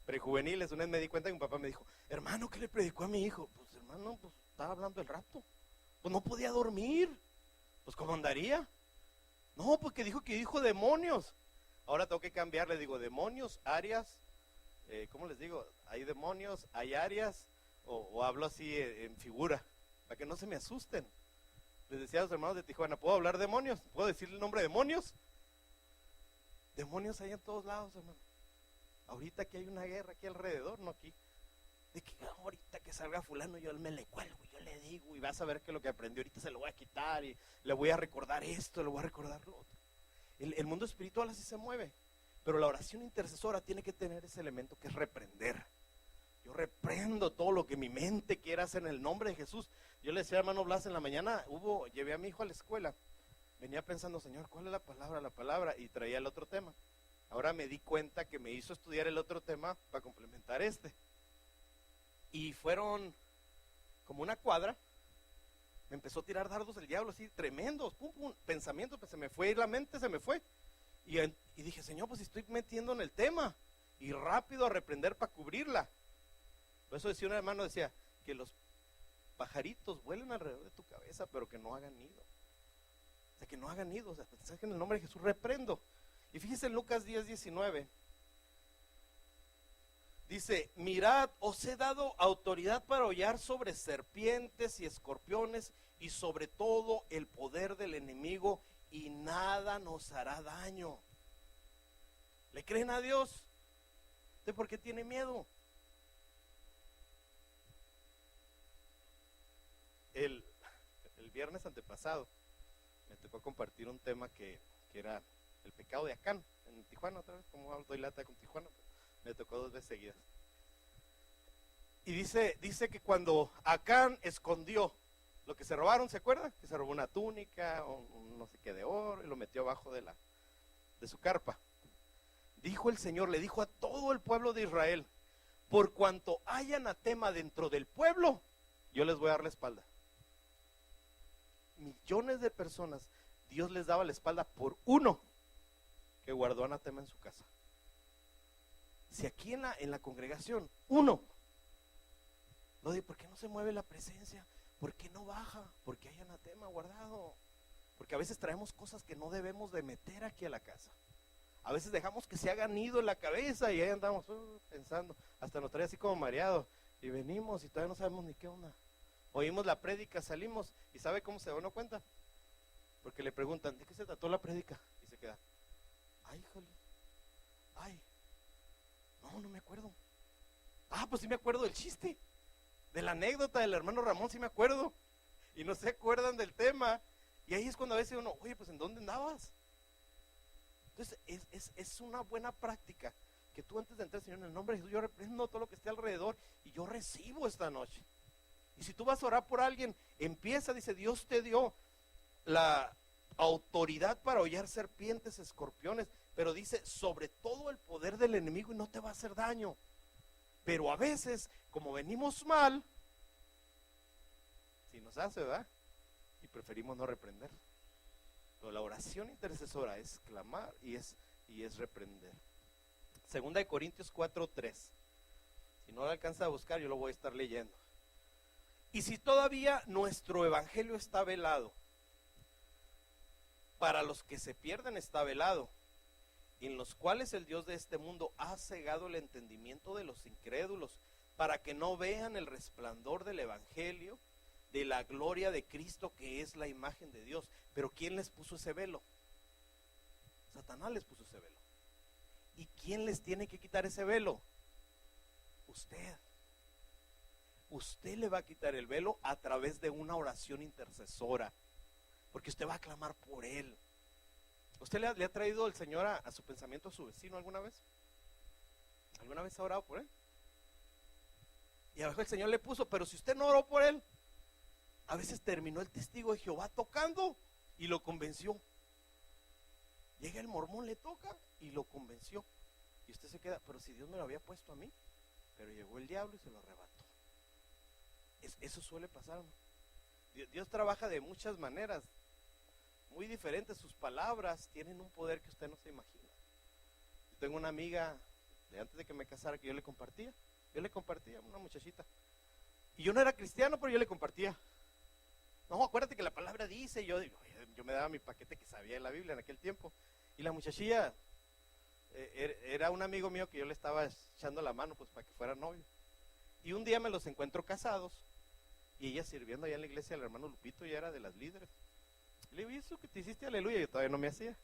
prejuveniles. Una vez me di cuenta que mi papá me dijo, hermano, ¿qué le predicó a mi hijo? Pues hermano, pues estaba hablando el rato. Pues no podía dormir. Pues ¿cómo andaría? No, porque dijo que dijo demonios. Ahora tengo que cambiar, le digo demonios, áreas, ¿cómo les digo? Hay demonios, hay áreas, o hablo así en figura, para que no se me asusten. Les decía a los hermanos de Tijuana, ¿puedo hablar demonios? ¿Puedo decir el nombre de demonios? Demonios hay en todos lados, hermano. Ahorita que hay una guerra aquí alrededor, no aquí. De que ahorita que salga fulano yo me le cuelgo, yo le digo y vas a ver que lo que aprendió ahorita se lo voy a quitar y le voy a recordar esto, le voy a recordar lo otro. El mundo espiritual así se mueve, pero la oración intercesora tiene que tener ese elemento que es reprender. Yo reprendo todo lo que mi mente quiera hacer en el nombre de Jesús. Yo le decía a hermano Blas en la mañana, llevé a mi hijo a la escuela, venía pensando, Señor, ¿cuál es la palabra? Y traía el otro tema. Ahora me di cuenta que me hizo estudiar el otro tema para complementar este. Y fueron como una cuadra, me empezó a tirar dardos el diablo así, tremendos, pum, pum, pensamientos, pues se me fue la mente, se me fue. Y dije, Señor, pues estoy metiendo en el tema. Y rápido a reprender para cubrirla. Por eso decía un hermano, decía, que los pajaritos vuelen alrededor de tu cabeza, pero que no hagan nido. O sea, que no hagan nido, o sea, pensar que en el nombre de Jesús reprendo. Y fíjese en Lucas 10:19. Dice, mirad, os he dado autoridad para hollar sobre serpientes y escorpiones y sobre todo el poder del enemigo y nada nos hará daño. ¿Le creen a Dios? ¿Usted por qué tiene miedo? El viernes antepasado me tocó compartir un tema que era el pecado de Acán, en Tijuana otra vez, como doy lata con Tijuana, me tocó 2 veces seguidas. Y dice que cuando Acán escondió lo que se robaron, ¿se acuerdan? Que se robó una túnica, un no sé qué de oro, y lo metió abajo de su carpa. Dijo el Señor, le dijo a todo el pueblo de Israel: por cuanto hay anatema dentro del pueblo, yo les voy a dar la espalda. Millones de personas, Dios les daba la espalda por uno que guardó anatema en su casa. Si aquí en la congregación, uno, lo digo, ¿por qué no se mueve la presencia? ¿Por qué no baja? Porque hay anatema guardado. Porque a veces traemos cosas que no debemos de meter aquí a la casa. A veces dejamos que se hagan nido en la cabeza y ahí andamos pensando, hasta nos trae así como mareado, y venimos y todavía no sabemos ni qué onda. Oímos la prédica, salimos, y ¿sabe cómo se da uno cuenta? Porque le preguntan, ¿de qué se trató la prédica? Y se queda, ay, híjole, ay, no me acuerdo. Ah, pues sí me acuerdo del chiste, de la anécdota del hermano Ramón, sí me acuerdo, y no se acuerdan del tema, y ahí es cuando a veces uno, oye, pues ¿en dónde andabas? Entonces es una buena práctica que tú antes de entrar, Señor, en el nombre de Jesús, yo reprendo todo lo que esté alrededor y yo recibo esta noche. Y si tú vas a orar por alguien, empieza, dice, Dios te dio la autoridad para hollar serpientes, escorpiones, pero dice, sobre todo el poder del enemigo, y no te va a hacer daño. Pero a veces, como venimos mal, si nos hace, ¿verdad? Y preferimos no reprender. Pero la oración intercesora es clamar y es reprender. Segunda de Corintios 4:3. Si no lo alcanza a buscar, yo lo voy a estar leyendo. Y si todavía nuestro evangelio está velado, para los que se pierden está velado, en los cuales el Dios de este mundo ha cegado el entendimiento de los incrédulos, para que no vean el resplandor del evangelio, de la gloria de Cristo, que es la imagen de Dios. Pero ¿quién les puso ese velo? Satanás les puso ese velo. ¿Y quién les tiene que quitar ese velo? Usted. Usted le va a quitar el velo a través de una oración intercesora, porque usted va a clamar por él. ¿Usted le ha traído el Señor a su pensamiento a su vecino alguna vez? ¿Alguna vez ha orado por él? Y abajo el Señor le puso, pero si usted no oró por él, a veces terminó el testigo de Jehová tocando y lo convenció. Llega el mormón, le toca y lo convenció. Y usted se queda, pero si Dios me lo había puesto a mí. Pero llegó el diablo y se lo arrebató. Eso suele pasar, ¿no? Dios trabaja de muchas maneras, muy diferentes. Sus palabras tienen un poder que usted no se imagina. Yo tengo una amiga de antes de que me casara que yo le compartía una muchachita. Y yo no era cristiano, pero yo le compartía. No, acuérdate que la palabra dice, yo me daba mi paquete que sabía de la Biblia en aquel tiempo. Y la muchachilla era un amigo mío que yo le estaba echando la mano pues para que fuera novio. Y un día me los encuentro casados y ella sirviendo allá en la iglesia del hermano Lupito, ya era de las líderes. Y le digo, ¿y eso que te hiciste? Aleluya. Yo todavía no me hacía.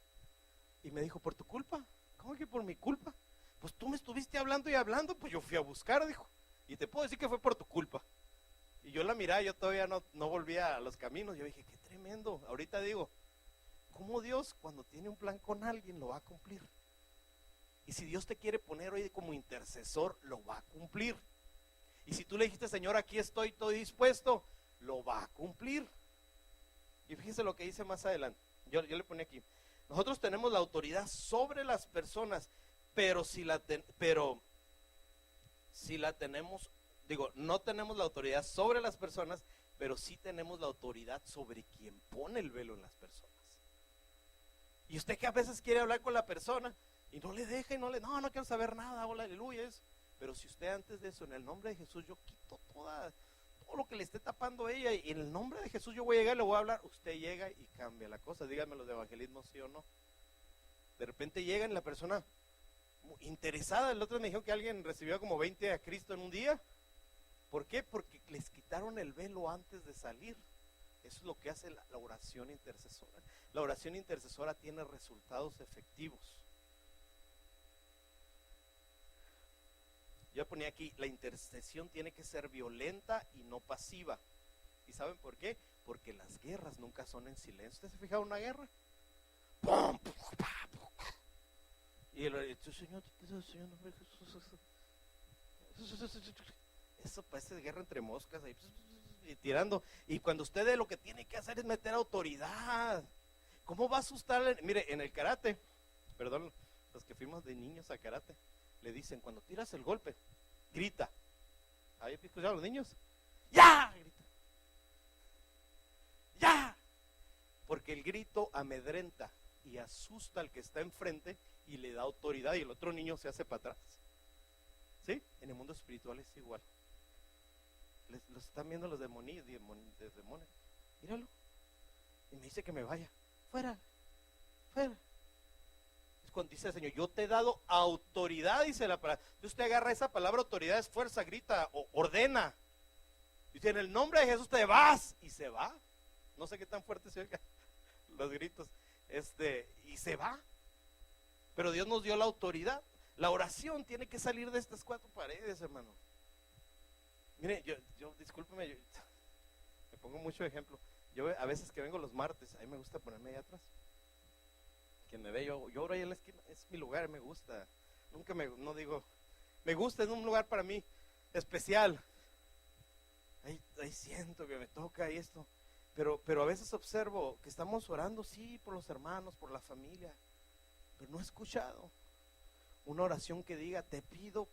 Y me dijo, ¿por tu culpa? ¿Cómo que por mi culpa? Pues tú me estuviste hablando y hablando, pues yo fui a buscar, dijo. Y te puedo decir que fue por tu culpa. Y yo la miraba, yo todavía no volvía a los caminos. Yo dije, qué tremendo. Ahorita digo, ¿cómo Dios cuando tiene un plan con alguien lo va a cumplir? Y si Dios te quiere poner hoy como intercesor, lo va a cumplir. Y si tú le dijiste, Señor, aquí estoy dispuesto, lo va a cumplir. Y fíjese lo que dice más adelante. Yo le ponía aquí. Nosotros tenemos la autoridad sobre las personas, pero si la tenemos, no tenemos la autoridad sobre las personas, pero sí tenemos la autoridad sobre quien pone el velo en las personas. Y usted que a veces quiere hablar con la persona y no le deja y no quiero saber nada, hola, aleluya, eso. Pero si usted antes de eso, en el nombre de Jesús, yo quito todo lo que le esté tapando a ella, y en el nombre de Jesús yo voy a llegar y le voy a hablar, usted llega y cambia la cosa. Díganme los de evangelismo, sí o no. De repente llegan y la persona interesada, el otro me dijo que alguien recibió como 20 a Cristo en un día. ¿Por qué? Porque les quitaron el velo antes de salir. Eso es lo que hace la oración intercesora. La oración intercesora tiene resultados efectivos. Yo ponía aquí, la intercesión tiene que ser violenta y no pasiva. ¿Y saben por qué? Porque las guerras nunca son en silencio. ¿Usted se fija en una guerra? ¡Pum! ¡Pum! ¡Pum! Y el Señor, eso parece guerra entre moscas ahí, y tirando. Y cuando usted lo que tiene que hacer es meter autoridad. ¿Cómo va a asustar? Mire, en el karate, perdón, los que fuimos de niños a karate, le dicen, cuando tiras el golpe, grita. ¿Había escuchado a los niños? ¡Ya! Grita. ¡Ya! Porque el grito amedrenta y asusta al que está enfrente y le da autoridad, y el otro niño se hace para atrás. ¿Sí? En el mundo espiritual es igual. Los están viendo los demonios. Míralo. Y me dice que me vaya. Fuera. Fuera. Es cuando dice el Señor, yo te he dado autoridad, dice la palabra. Entonces usted agarra esa palabra autoridad, es fuerza, grita, ordena. Dice, en el nombre de Jesús te vas. Y se va. No sé qué tan fuerte se oigan los gritos. Y se va. Pero Dios nos dio la autoridad. La oración tiene que salir de estas cuatro paredes, hermano. Mire, yo discúlpeme, me pongo mucho ejemplo. Yo a veces que vengo los martes, a mí me gusta ponerme allá atrás. Quien me ve, yo oro ahí en la esquina, es mi lugar, me gusta. Nunca no digo, me gusta, es un lugar para mí especial. Ahí siento que me toca y esto. Pero a veces observo que estamos orando, sí, por los hermanos, por la familia, pero no he escuchado una oración que diga, te pido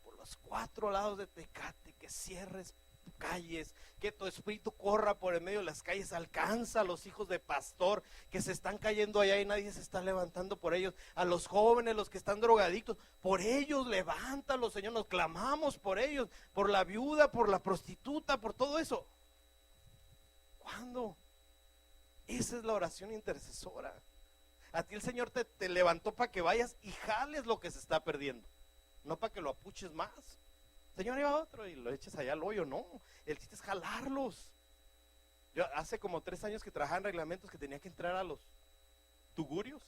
por los 4 lados de Tecate que cierres calles, que tu espíritu corra por el medio de las calles, alcanza a los hijos de pastor que se están cayendo allá y nadie se está levantando por ellos, a los jóvenes, los que están drogadictos, por ellos levántalos, Señor, nos clamamos por ellos, por la viuda, por la prostituta, por todo eso. ¿Cuándo? Esa es la oración intercesora. A ti el Señor te levantó para que vayas y jales lo que se está perdiendo, no para que lo apuches más. Señor, iba otro y lo eches allá al hoyo, no. El chiste es jalarlos. Yo hace como 3 años que trabajaba en reglamentos que tenía que entrar a los tugurios.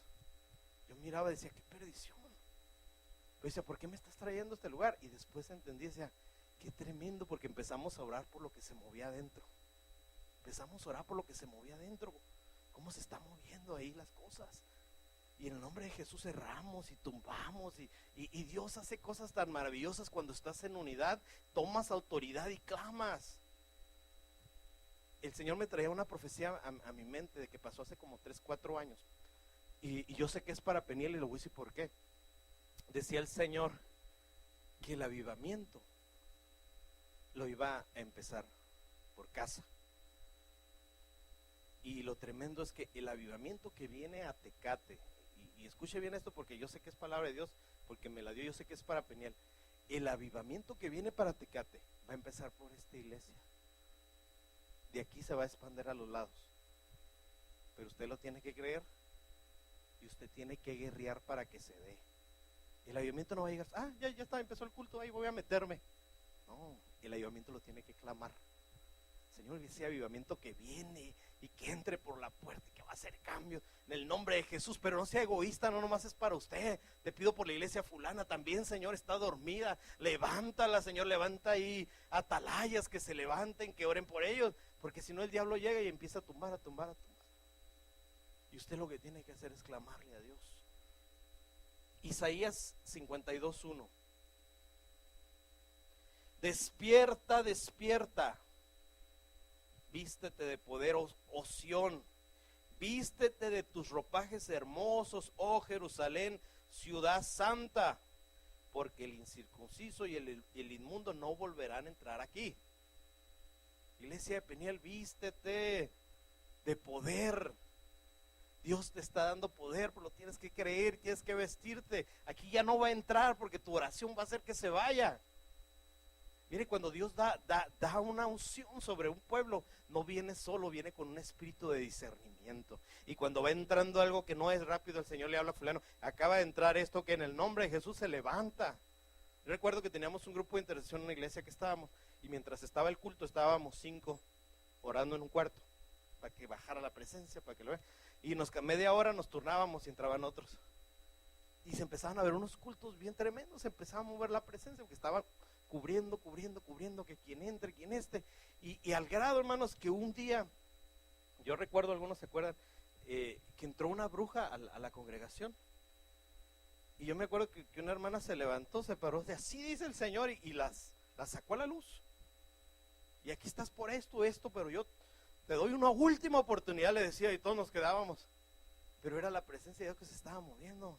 Yo miraba y decía, qué perdición. Yo decía, ¿por qué me estás trayendo a este lugar? Y después entendí, decía, qué tremendo, porque empezamos a orar por lo que se movía adentro. Empezamos a orar por lo que se movía adentro. Cómo se están moviendo ahí las cosas. Y en el nombre de Jesús cerramos y tumbamos y Dios hace cosas tan maravillosas cuando estás en unidad, tomas autoridad y clamas. El Señor me traía una profecía a mi mente de que pasó hace como 3-4 años y yo sé que es para Peniel y lo voy a decir por qué. Decía el Señor que el avivamiento lo iba a empezar por casa. Y lo tremendo es que el avivamiento que viene a Tecate, y escuche bien esto porque yo sé que es palabra de Dios, porque me la dio, yo sé que es para Peniel. El avivamiento que viene para Tecate va a empezar por esta iglesia. De aquí se va a expandir a los lados. Pero usted lo tiene que creer y usted tiene que guerrear para que se dé. El avivamiento no va a llegar, ya está, empezó el culto, ahí voy a meterme. No, el avivamiento lo tiene que clamar. Señor, ese avivamiento que viene y que entre por la puerta y que va a hacer cambios en el nombre de Jesús, pero no sea egoísta, no nomás es para usted. Te pido por la iglesia fulana también, Señor, está dormida, levántala, Señor, levanta ahí atalayas que se levanten, que oren por ellos, porque si no el diablo llega y empieza a tumbar. Y usted lo que tiene que hacer es clamarle a Dios. Isaías 52:1. Despierta, despierta. Vístete de poder, oh Sión, vístete de tus ropajes hermosos, oh Jerusalén, ciudad santa, porque el incircunciso y el inmundo no volverán a entrar aquí. Iglesia de Peniel, vístete de poder. Dios te está dando poder, pero lo tienes que creer, tienes que vestirte. Aquí ya no va a entrar porque tu oración va a hacer que se vaya. Mire, cuando Dios da una unción sobre un pueblo, no viene solo, viene con un espíritu de discernimiento. Y cuando va entrando algo que no es rápido, el Señor le habla a fulano, acaba de entrar esto que en el nombre de Jesús se levanta. Yo recuerdo que teníamos un grupo de intercesión en una iglesia que estábamos, y mientras estaba el culto estábamos 5 orando en un cuarto, para que bajara la presencia, para que lo vean. Y media hora nos turnábamos y entraban otros. Y se empezaban a ver unos cultos bien tremendos, se empezaba a mover la presencia, porque estaban cubriendo, que quien entre, quien esté. Y al grado, hermanos, que un día Yo recuerdo, algunos se acuerdan, que entró una bruja a la congregación. Y yo me acuerdo que una hermana se levantó, se paró, de así dice el Señor, y las sacó a la luz. Y aquí estás por esto, pero yo te doy una última oportunidad, le decía, y todos nos quedábamos. Pero era la presencia de Dios que se estaba moviendo.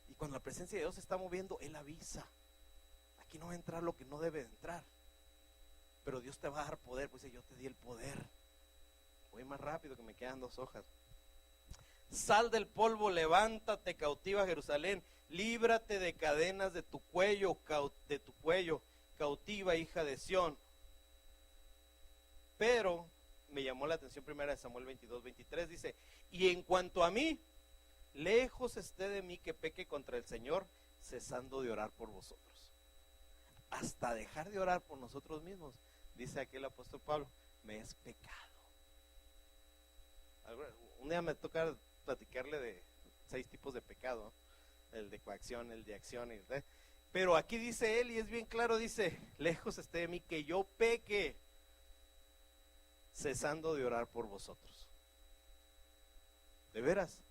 Y cuando la presencia de Dios se está moviendo, Él avisa. Aquí no va a entrar lo que no debe de entrar. Pero Dios te va a dar poder, pues yo te di el poder. Voy más rápido que me quedan 2 hojas. Sal del polvo, levántate, cautiva Jerusalén, líbrate de cadenas de tu cuello, cautiva hija de Sión. Pero me llamó la atención 1 Samuel 22:23, dice, y en cuanto a mí, lejos esté de mí que peque contra el Señor, cesando de orar por vosotros. Hasta dejar de orar por nosotros mismos, dice aquí el apóstol Pablo, me es pecado. Un día me toca platicarle de 6 tipos de pecado, el de coacción, el de acción, pero aquí dice él, y es bien claro, dice, lejos esté de mí que yo peque, cesando de orar por vosotros. De veras,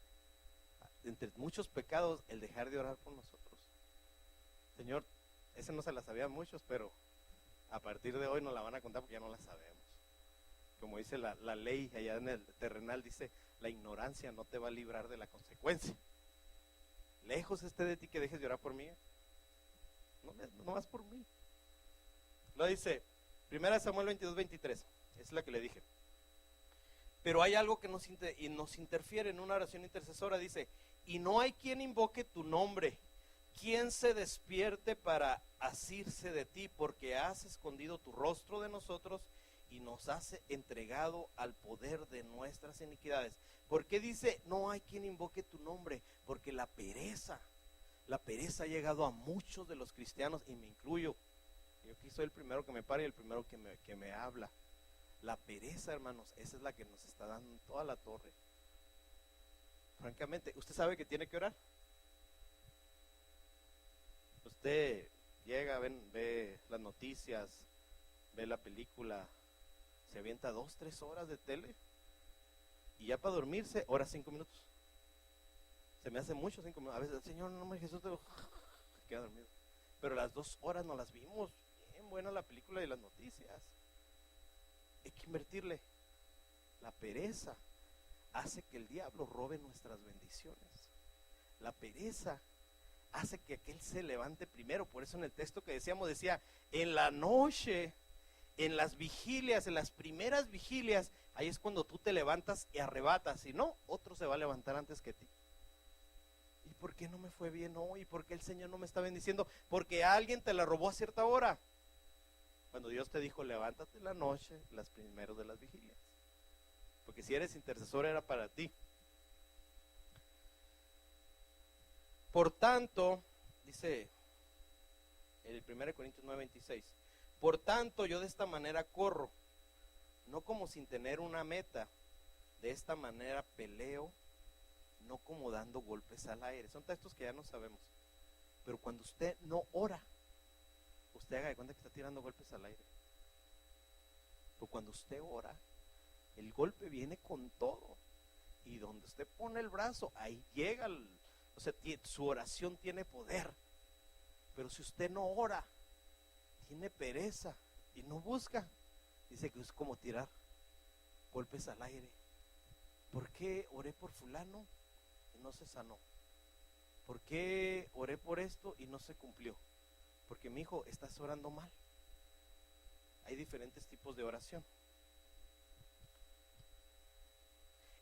entre muchos pecados, el dejar de orar por nosotros. Señor, ese no se la sabían muchos, pero a partir de hoy nos la van a contar porque ya no la sabemos. Como dice la ley allá en el terrenal, dice, la ignorancia no te va a librar de la consecuencia. Lejos esté de ti que dejes de orar por mí. No vas por mí. Lo dice 1 Samuel 22:23, es la que le dije. Pero hay algo que nos interfiere en una oración intercesora, dice, y no hay quien invoque tu nombre, quien se despierte para asirse de ti, porque has escondido tu rostro de nosotros y nos has entregado al poder de nuestras iniquidades. ¿Por qué dice no hay quien invoque tu nombre? Porque la pereza ha llegado a muchos de los cristianos, y me incluyo. Yo aquí soy el primero que me para y el primero que me habla. La pereza, hermanos, esa es la que nos está dando en toda la torre. Francamente, ¿usted sabe que tiene que orar? Usted llega, ve las noticias, ve la película, se avienta 2-3 horas de tele y ya para dormirse, ora 5 minutos. Se me hace mucho 5 minutos. A veces, Señor, en nombre de Jesús, queda dormido. Pero las 2 horas no las vimos. Bien buena la película y las noticias. Hay que invertirle. La pereza hace que el diablo robe nuestras bendiciones. La pereza hace que aquel se levante primero. Por eso en el texto que decía, en la noche, en las vigilias, en las primeras vigilias, ahí es cuando tú te levantas y arrebatas. Si no, otro se va a levantar antes que ti. ¿Y por qué no me fue bien hoy? ¿Por qué el Señor no me está bendiciendo? Porque alguien te la robó a cierta hora. Cuando Dios te dijo, levántate en la noche, las primeras de las vigilias. Porque si eres intercesor era para ti. Por tanto, dice el 1 Corintios 9:26, por tanto yo de esta manera corro, no como sin tener una meta, de esta manera peleo, no como dando golpes al aire. Son textos que ya no sabemos. Pero cuando usted no ora, usted haga de cuenta que está tirando golpes al aire. Pero cuando usted ora, el golpe viene con todo. Y donde usted pone el brazo, ahí llega o sea, su oración tiene poder. Pero si usted no ora, tiene pereza y no busca, dice que es como tirar golpes al aire. ¿Por qué oré por fulano y no se sanó? ¿Por qué oré por esto y no se cumplió? Porque mi hijo, estás orando mal. Hay diferentes tipos de oración.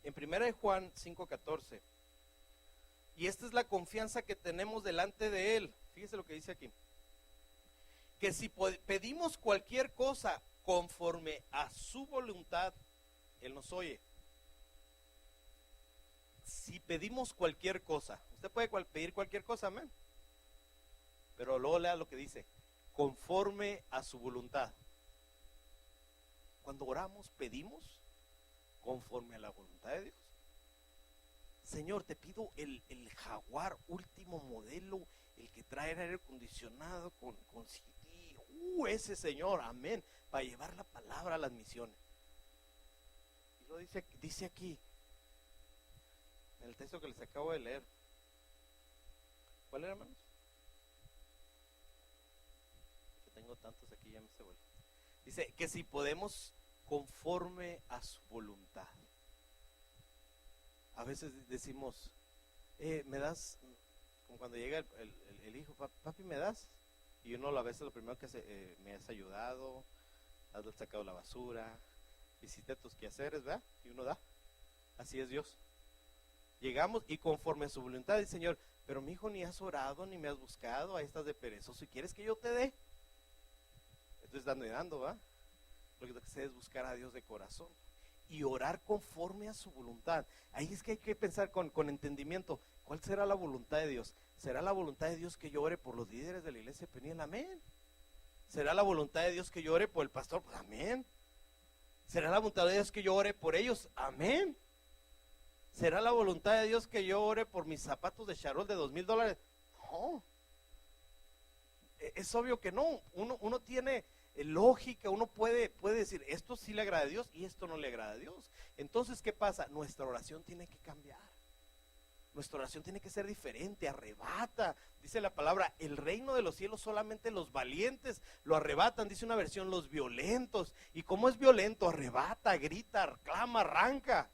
En 1 Juan 5:14, y esta es la confianza que tenemos delante de Él. Fíjese lo que dice aquí. Que si pedimos cualquier cosa conforme a su voluntad, Él nos oye. Si pedimos cualquier cosa, usted puede pedir cualquier cosa, amén. Pero luego lea lo que dice, conforme a su voluntad. Cuando oramos, pedimos conforme a la voluntad de Dios. Señor, te pido el Jaguar último modelo, el que trae aire acondicionado con CD. Ese Señor, amén, para llevar la palabra a las misiones. Y Pero dice aquí, en el texto que les acabo de leer. ¿Cuál era, hermanos? Que tengo tantos aquí, ya me se vuelve. Dice que si podemos conforme a su voluntad. A veces decimos, me das, como cuando llega el hijo, papi, ¿me das? Y uno a veces lo primero que hace, me has ayudado, has sacado la basura, hiciste tus quehaceres, ¿verdad? Y uno da. Así es Dios. Llegamos y conforme a su voluntad, dice Señor, pero mi hijo ni has orado, ni me has buscado, ahí estás de perezoso, y quieres que yo te dé. Entonces dando y dando, ¿va? Lo que se es buscar a Dios de corazón y orar conforme a su voluntad. Ahí es que hay que pensar con entendimiento, ¿cuál será la voluntad de Dios? ¿Será la voluntad de Dios que yo ore por los líderes de la iglesia de Peniel? Amén. ¿Será la voluntad de Dios que yo ore por el pastor? Pues amén. ¿Será la voluntad de Dios que yo ore por ellos? Amén. ¿Será la voluntad de Dios que yo ore por mis zapatos de charol de $2,000? No. Es obvio que no. Uno tiene lógica, uno puede decir, esto sí le agrada a Dios y esto no le agrada a Dios. Entonces, ¿qué pasa? Nuestra oración tiene que cambiar. Nuestra oración tiene que ser diferente, arrebata. Dice la palabra, el reino de los cielos solamente los valientes lo arrebatan, dice una versión, los violentos. ¿Y cómo es violento? Arrebata, grita, clama, arranca.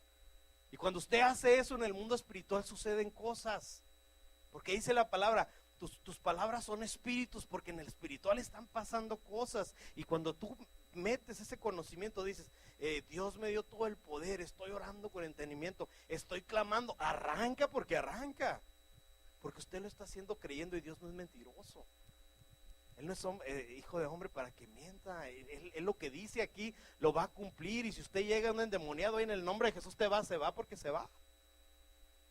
Y cuando usted hace eso en el mundo espiritual suceden cosas. Porque dice la palabra, tus palabras son espíritus, porque en el espiritual están pasando cosas. Y cuando tú metes ese conocimiento, dices, Dios me dio todo el poder, estoy orando con entendimiento, estoy clamando, arranca porque arranca. Porque usted lo está haciendo creyendo y Dios no es mentiroso. Él no es hijo de hombre para que mienta. Él lo que dice aquí lo va a cumplir. Y si usted llega a un endemoniado ahí en el nombre de Jesús, se va porque se va.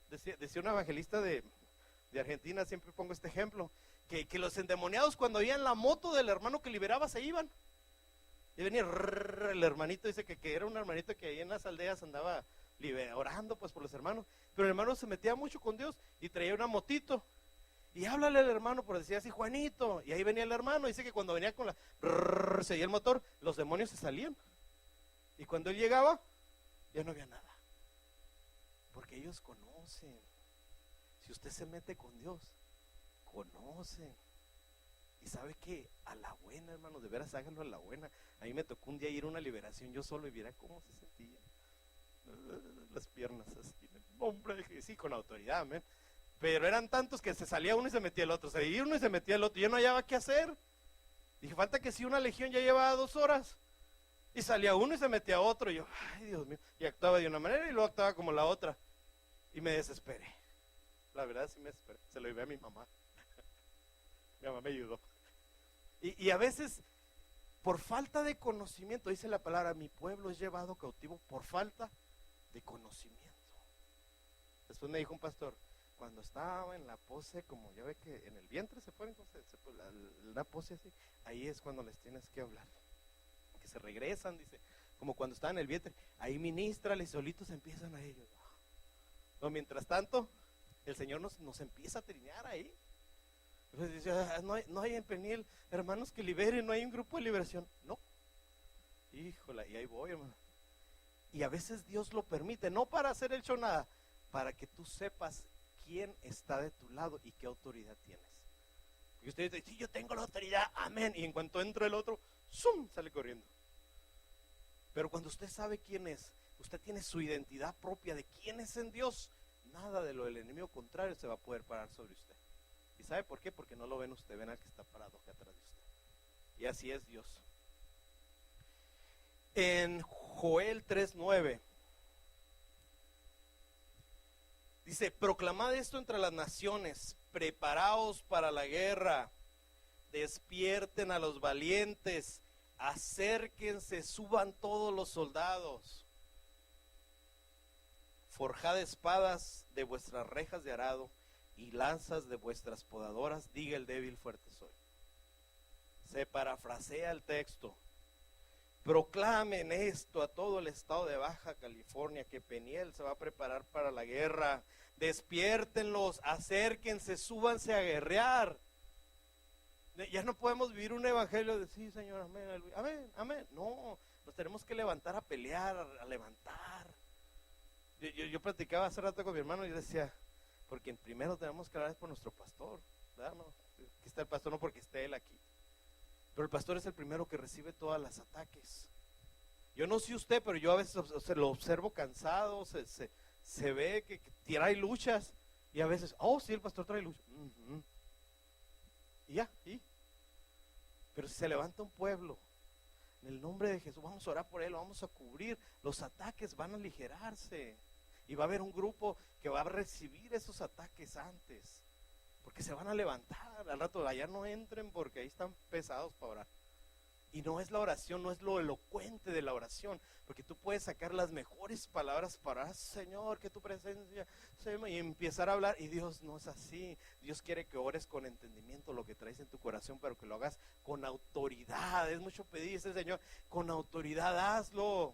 Decía un evangelista de Argentina, siempre pongo este ejemplo, que los endemoniados cuando oían la moto del hermano que liberaba se iban. Y venía el hermanito, dice que era un hermanito que ahí en las aldeas andaba orando pues por los hermanos. Pero el hermano se metía mucho con Dios y traía una motito. Y háblale al hermano, por decir así, Juanito. Y ahí venía el hermano, dice que cuando venía con se oía el motor, los demonios se salían. Y cuando él llegaba, ya no había nada. Porque ellos conocen. Si usted se mete con Dios, conocen. Y sabe que a la buena, hermano, de veras háganlo a la buena. A mí me tocó un día ir a una liberación yo solo y viera cómo se sentía. Las piernas así, hombre, sí, con autoridad, amén. Pero eran tantos que se salía uno y se metía el otro, se iba uno y se metía el otro, y yo no hallaba qué hacer. Dije, falta que si una legión ya llevaba 2 horas, y salía uno y se metía otro, y yo, ay Dios mío, y actuaba de una manera y luego actuaba como la otra, y me desesperé. La verdad sí me desesperé, se lo llevé a mi mamá. Mi mamá me ayudó. Y a veces, por falta de conocimiento, dice la palabra, mi pueblo es llevado cautivo por falta de conocimiento. Después me dijo un pastor, cuando estaba en la pose, como ya ve que en el vientre se ponen, la pose así, ahí es cuando les tienes que hablar. Que se regresan, dice, como cuando estaban en el vientre, ahí ministrales, solitos empiezan a ellos. No, mientras tanto, el Señor nos empieza a trinear ahí. Entonces dice, no hay en Peniel hermanos que liberen, no hay un grupo de liberación. No. Híjola, y ahí voy, hermano. Y a veces Dios lo permite, no para hacer el show nada, para que tú sepas quién está de tu lado y qué autoridad tienes. Y usted dice, sí, yo tengo la autoridad, amén. Y en cuanto entra el otro, ¡zum!, sale corriendo. Pero cuando usted sabe quién es, usted tiene su identidad propia de quién es en Dios, nada de lo del enemigo contrario se va a poder parar sobre usted. ¿Y sabe por qué? Porque no lo ven usted, ven al que está parado acá atrás de usted. Y así es Dios. En Joel 3:9 dice, proclamad esto entre las naciones, preparaos para la guerra, despierten a los valientes, acérquense, suban todos los soldados, forjad espadas de vuestras rejas de arado y lanzas de vuestras podadoras, diga el débil, fuerte soy. Se parafrasea el texto. Proclamen esto a todo el estado de Baja California, que Peniel se va a preparar para la guerra. Despiértenlos, acérquense, súbanse a guerrear. Ya no podemos vivir un evangelio de sí, Señor, amén, amén, amén. No, nos tenemos que levantar a pelear, a levantar. Yo platicaba hace rato con mi hermano y yo decía, porque primero tenemos que hablar por nuestro pastor, ¿verdad? No, aquí está el pastor, no porque esté él aquí. Pero el pastor es el primero que recibe todos los ataques. Yo no sé usted, pero yo a veces se lo observo cansado, se ve que trae luchas. Y a veces, oh, sí, el pastor trae luchas. Y ya, pero si se levanta un pueblo, en el nombre de Jesús, vamos a orar por él, lo vamos a cubrir, los ataques van a aligerarse. Y va a haber un grupo que va a recibir esos ataques antes. Porque se van a levantar, al rato allá no entren porque ahí están pesados para orar. Y no es la oración, no es lo elocuente de la oración, porque tú puedes sacar las mejores palabras para, Señor, que tu presencia, Señor, y empezar a hablar, y Dios no es así. Dios quiere que ores con entendimiento lo que traes en tu corazón, pero que lo hagas con autoridad. Es mucho pedir, Señor, con autoridad hazlo,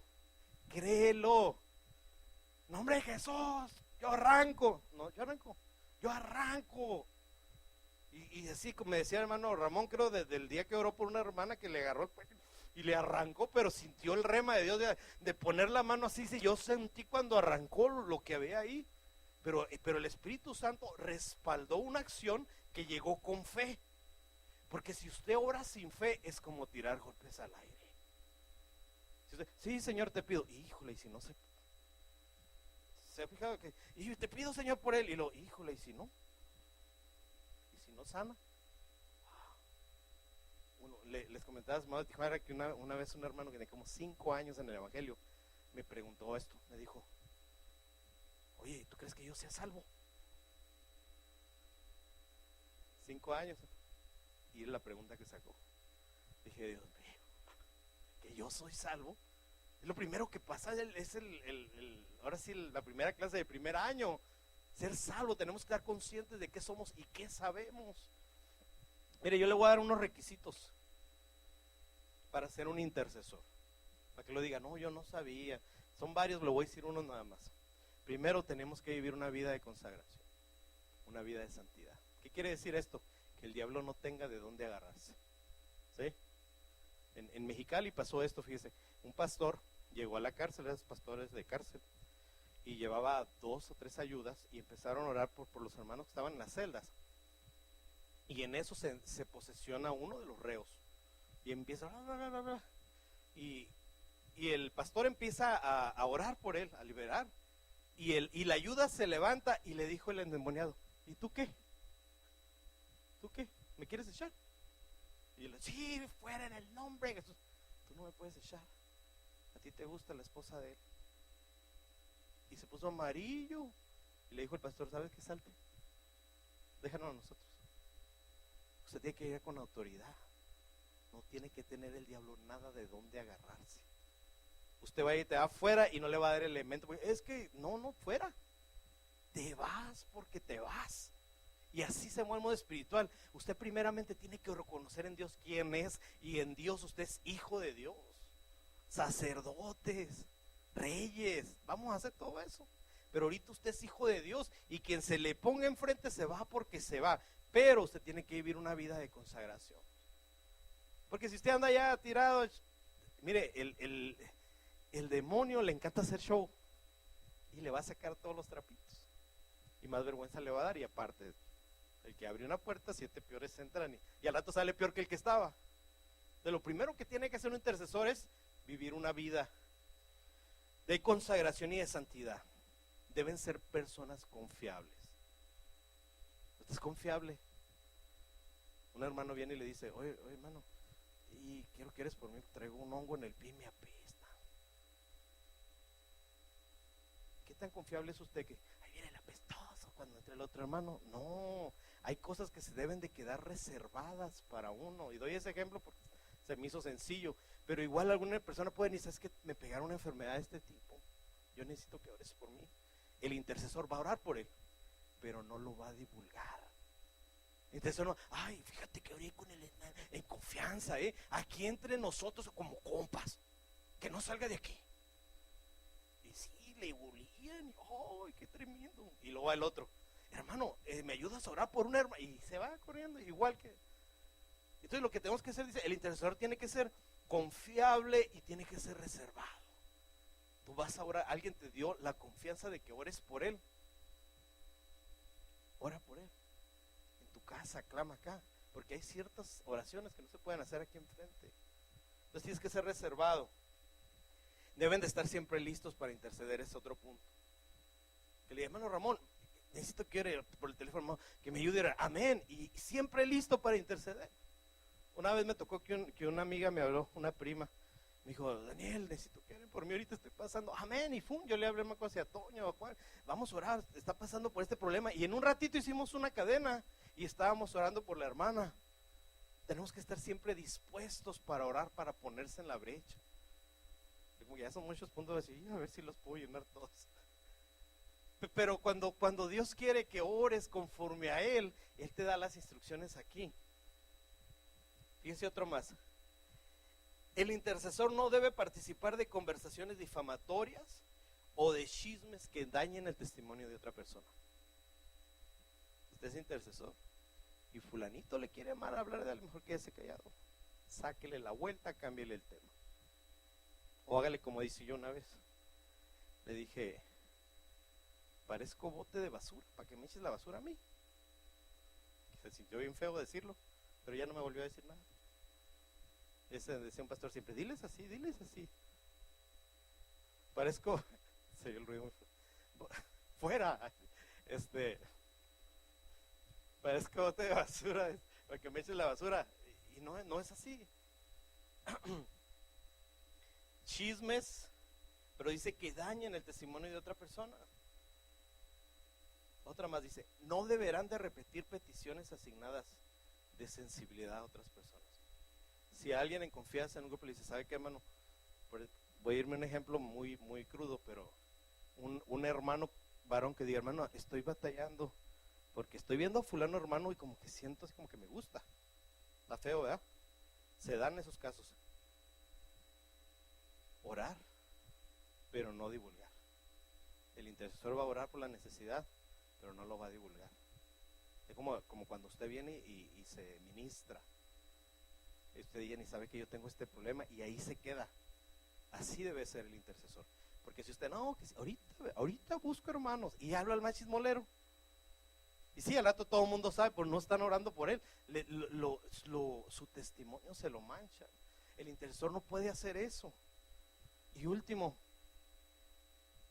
créelo. En nombre de Jesús, yo arranco. No, yo arranco. Y así como me decía el hermano Ramón, creo desde el día que oró por una hermana que le agarró el cuello y le arrancó, pero sintió el rema de Dios de poner la mano así. Sí, yo sentí cuando arrancó lo que había ahí, pero el Espíritu Santo respaldó una acción que llegó con fe, porque si usted ora sin fe es como tirar golpes al aire. Si usted, sí, Señor, te pido, híjole, y si no se ha fijado que, y te pido, Señor, por él, y híjole, y si no sana. Les comentaba a Tijuana que una vez un hermano que tenía como 5 años en el evangelio me preguntó esto, me dijo, oye, ¿tú crees que yo sea salvo? 5 años. Y es la pregunta que sacó. Dije, Dios mío, que yo soy salvo. Es lo primero que pasa, es ahora sí, la primera clase de primer año. Ser salvo, tenemos que estar conscientes de qué somos y qué sabemos. Mire, yo le voy a dar unos requisitos para ser un intercesor, para que lo diga, no, yo no sabía. Son varios, le voy a decir unos nada más. Primero, tenemos que vivir una vida de consagración, una vida de santidad. ¿Qué quiere decir esto? Que el diablo no tenga de dónde agarrarse. ¿Sí? En Mexicali pasó esto, fíjese, un pastor llegó a la cárcel, esos pastores de cárcel, y llevaba 2 o 3 ayudas y empezaron a orar por los hermanos que estaban en las celdas. Y en eso se posesiona uno de los reos y empieza y el pastor empieza a orar por él, a liberar, y la ayuda se levanta y le dijo el endemoniado, ¿y tú qué? ¿Tú qué? ¿Me quieres echar? Y él, sí, fuera en el nombre de Jesús. Tú no me puedes echar, a ti te gusta la esposa de él. Y se puso amarillo. Y le dijo el pastor, ¿sabes qué? Salte, déjanos a nosotros. Usted tiene que ir con autoridad. No tiene que tener el diablo nada de dónde agarrarse. Usted va y te va afuera y no le va a dar elemento. Es que no, fuera. Te vas porque te vas. Y así se mueve el modo espiritual. Usted primeramente tiene que reconocer en Dios quién es. Y en Dios usted es hijo de Dios. Sacerdotes, reyes, vamos a hacer todo eso. Pero ahorita usted es hijo de Dios y quien se le ponga enfrente se va porque se va. Pero usted tiene que vivir una vida de consagración. Porque si usted anda ya tirado, mire, el demonio le encanta hacer show y le va a sacar todos los trapitos. Y más vergüenza le va a dar. Y aparte, el que abrió una puerta, 7 peores entran y al rato sale peor que el que estaba. De lo primero que tiene que hacer un intercesor es vivir una vida de consagración y de santidad. Deben ser personas confiables. ¿Usted es confiable? Un hermano viene y le dice, oye hermano, y quiero que eres por mí, traigo un hongo en el pie y me apesta. ¿Qué tan confiable es usted que ahí viene el apestoso cuando entre el otro hermano? No, hay cosas que se deben de quedar reservadas para uno. Y doy ese ejemplo porque se me hizo sencillo, pero igual alguna persona puede decir, ¿sabes qué? Me pegaron una enfermedad de este tipo, yo necesito que ores por mí. El intercesor va a orar por él, pero no lo va a divulgar. Entonces no, ay, fíjate que oré con él en confianza, aquí entre nosotros como compas, que no salga de aquí. Y sí, le bulían, ay, qué tremendo. Y luego va el otro, hermano, ¿me ayudas a orar por una hermana? Y se va corriendo, igual que. Entonces lo que tenemos que hacer, dice, el intercesor tiene que ser confiable y tiene que ser reservado. Tú vas a orar, alguien te dio la confianza de que ores por él. Ora por él. En tu casa, clama acá. Porque hay ciertas oraciones que no se pueden hacer aquí enfrente. Entonces tienes que ser reservado. Deben de estar siempre listos para interceder, es otro punto. Que le diga, hermano Ramón, necesito que ore por el teléfono, que me ayude a orar. Amén. Y siempre listo para interceder. Una vez me tocó que una amiga me habló, una prima. Me dijo, Daniel, necesito que oren por mí, ahorita estoy pasando. Amén. Y yo le hablé más cosas a Toño, a Juan. Vamos a orar, está pasando por este problema. Y en un ratito hicimos una cadena y estábamos orando por la hermana. Tenemos que estar siempre dispuestos para orar, para ponerse en la brecha. Como ya son muchos puntos de decir, a ver si los puedo llenar todos. Pero cuando Dios quiere que ores conforme a Él, Él te da las instrucciones aquí. Fíjense otro más. El intercesor no debe participar de conversaciones difamatorias o de chismes que dañen el testimonio de otra persona. Usted es intercesor y fulanito le quiere mal hablar de él, mejor quédese callado. Sáquele la vuelta, cámbiele el tema. O hágale como dice yo una vez. Le dije, parezco bote de basura para que me eches la basura a mí. Se sintió bien feo decirlo, pero ya no me volvió a decir nada. Ese decía un pastor siempre, diles así, diles así. Parezco, se oyó el ruido muy fuera, parezco bote de basura, para que me eches la basura. Y no es así. Chismes, pero dice que dañen el testimonio de otra persona. Otra más dice, no deberán de repetir peticiones asignadas de sensibilidad a otras personas. Si alguien en confianza en un grupo le dice, ¿sabe qué, hermano? Voy a irme a un ejemplo muy, muy crudo, pero un hermano varón que diga, hermano, estoy batallando porque estoy viendo a fulano hermano y como que siento así como que me gusta. Está feo, ¿verdad? Se dan esos casos. Orar, pero no divulgar. El intercesor va a orar por la necesidad, pero no lo va a divulgar. Es como cuando usted viene y se ministra. Usted viene y sabe que yo tengo este problema y ahí se queda. Así debe ser el intercesor. Porque si usted, no, que ahorita busco hermanos y hablo al más chismolero. Y sí, al rato todo el mundo sabe, pero no están orando por él. Su testimonio se lo mancha. El intercesor no puede hacer eso. Y último,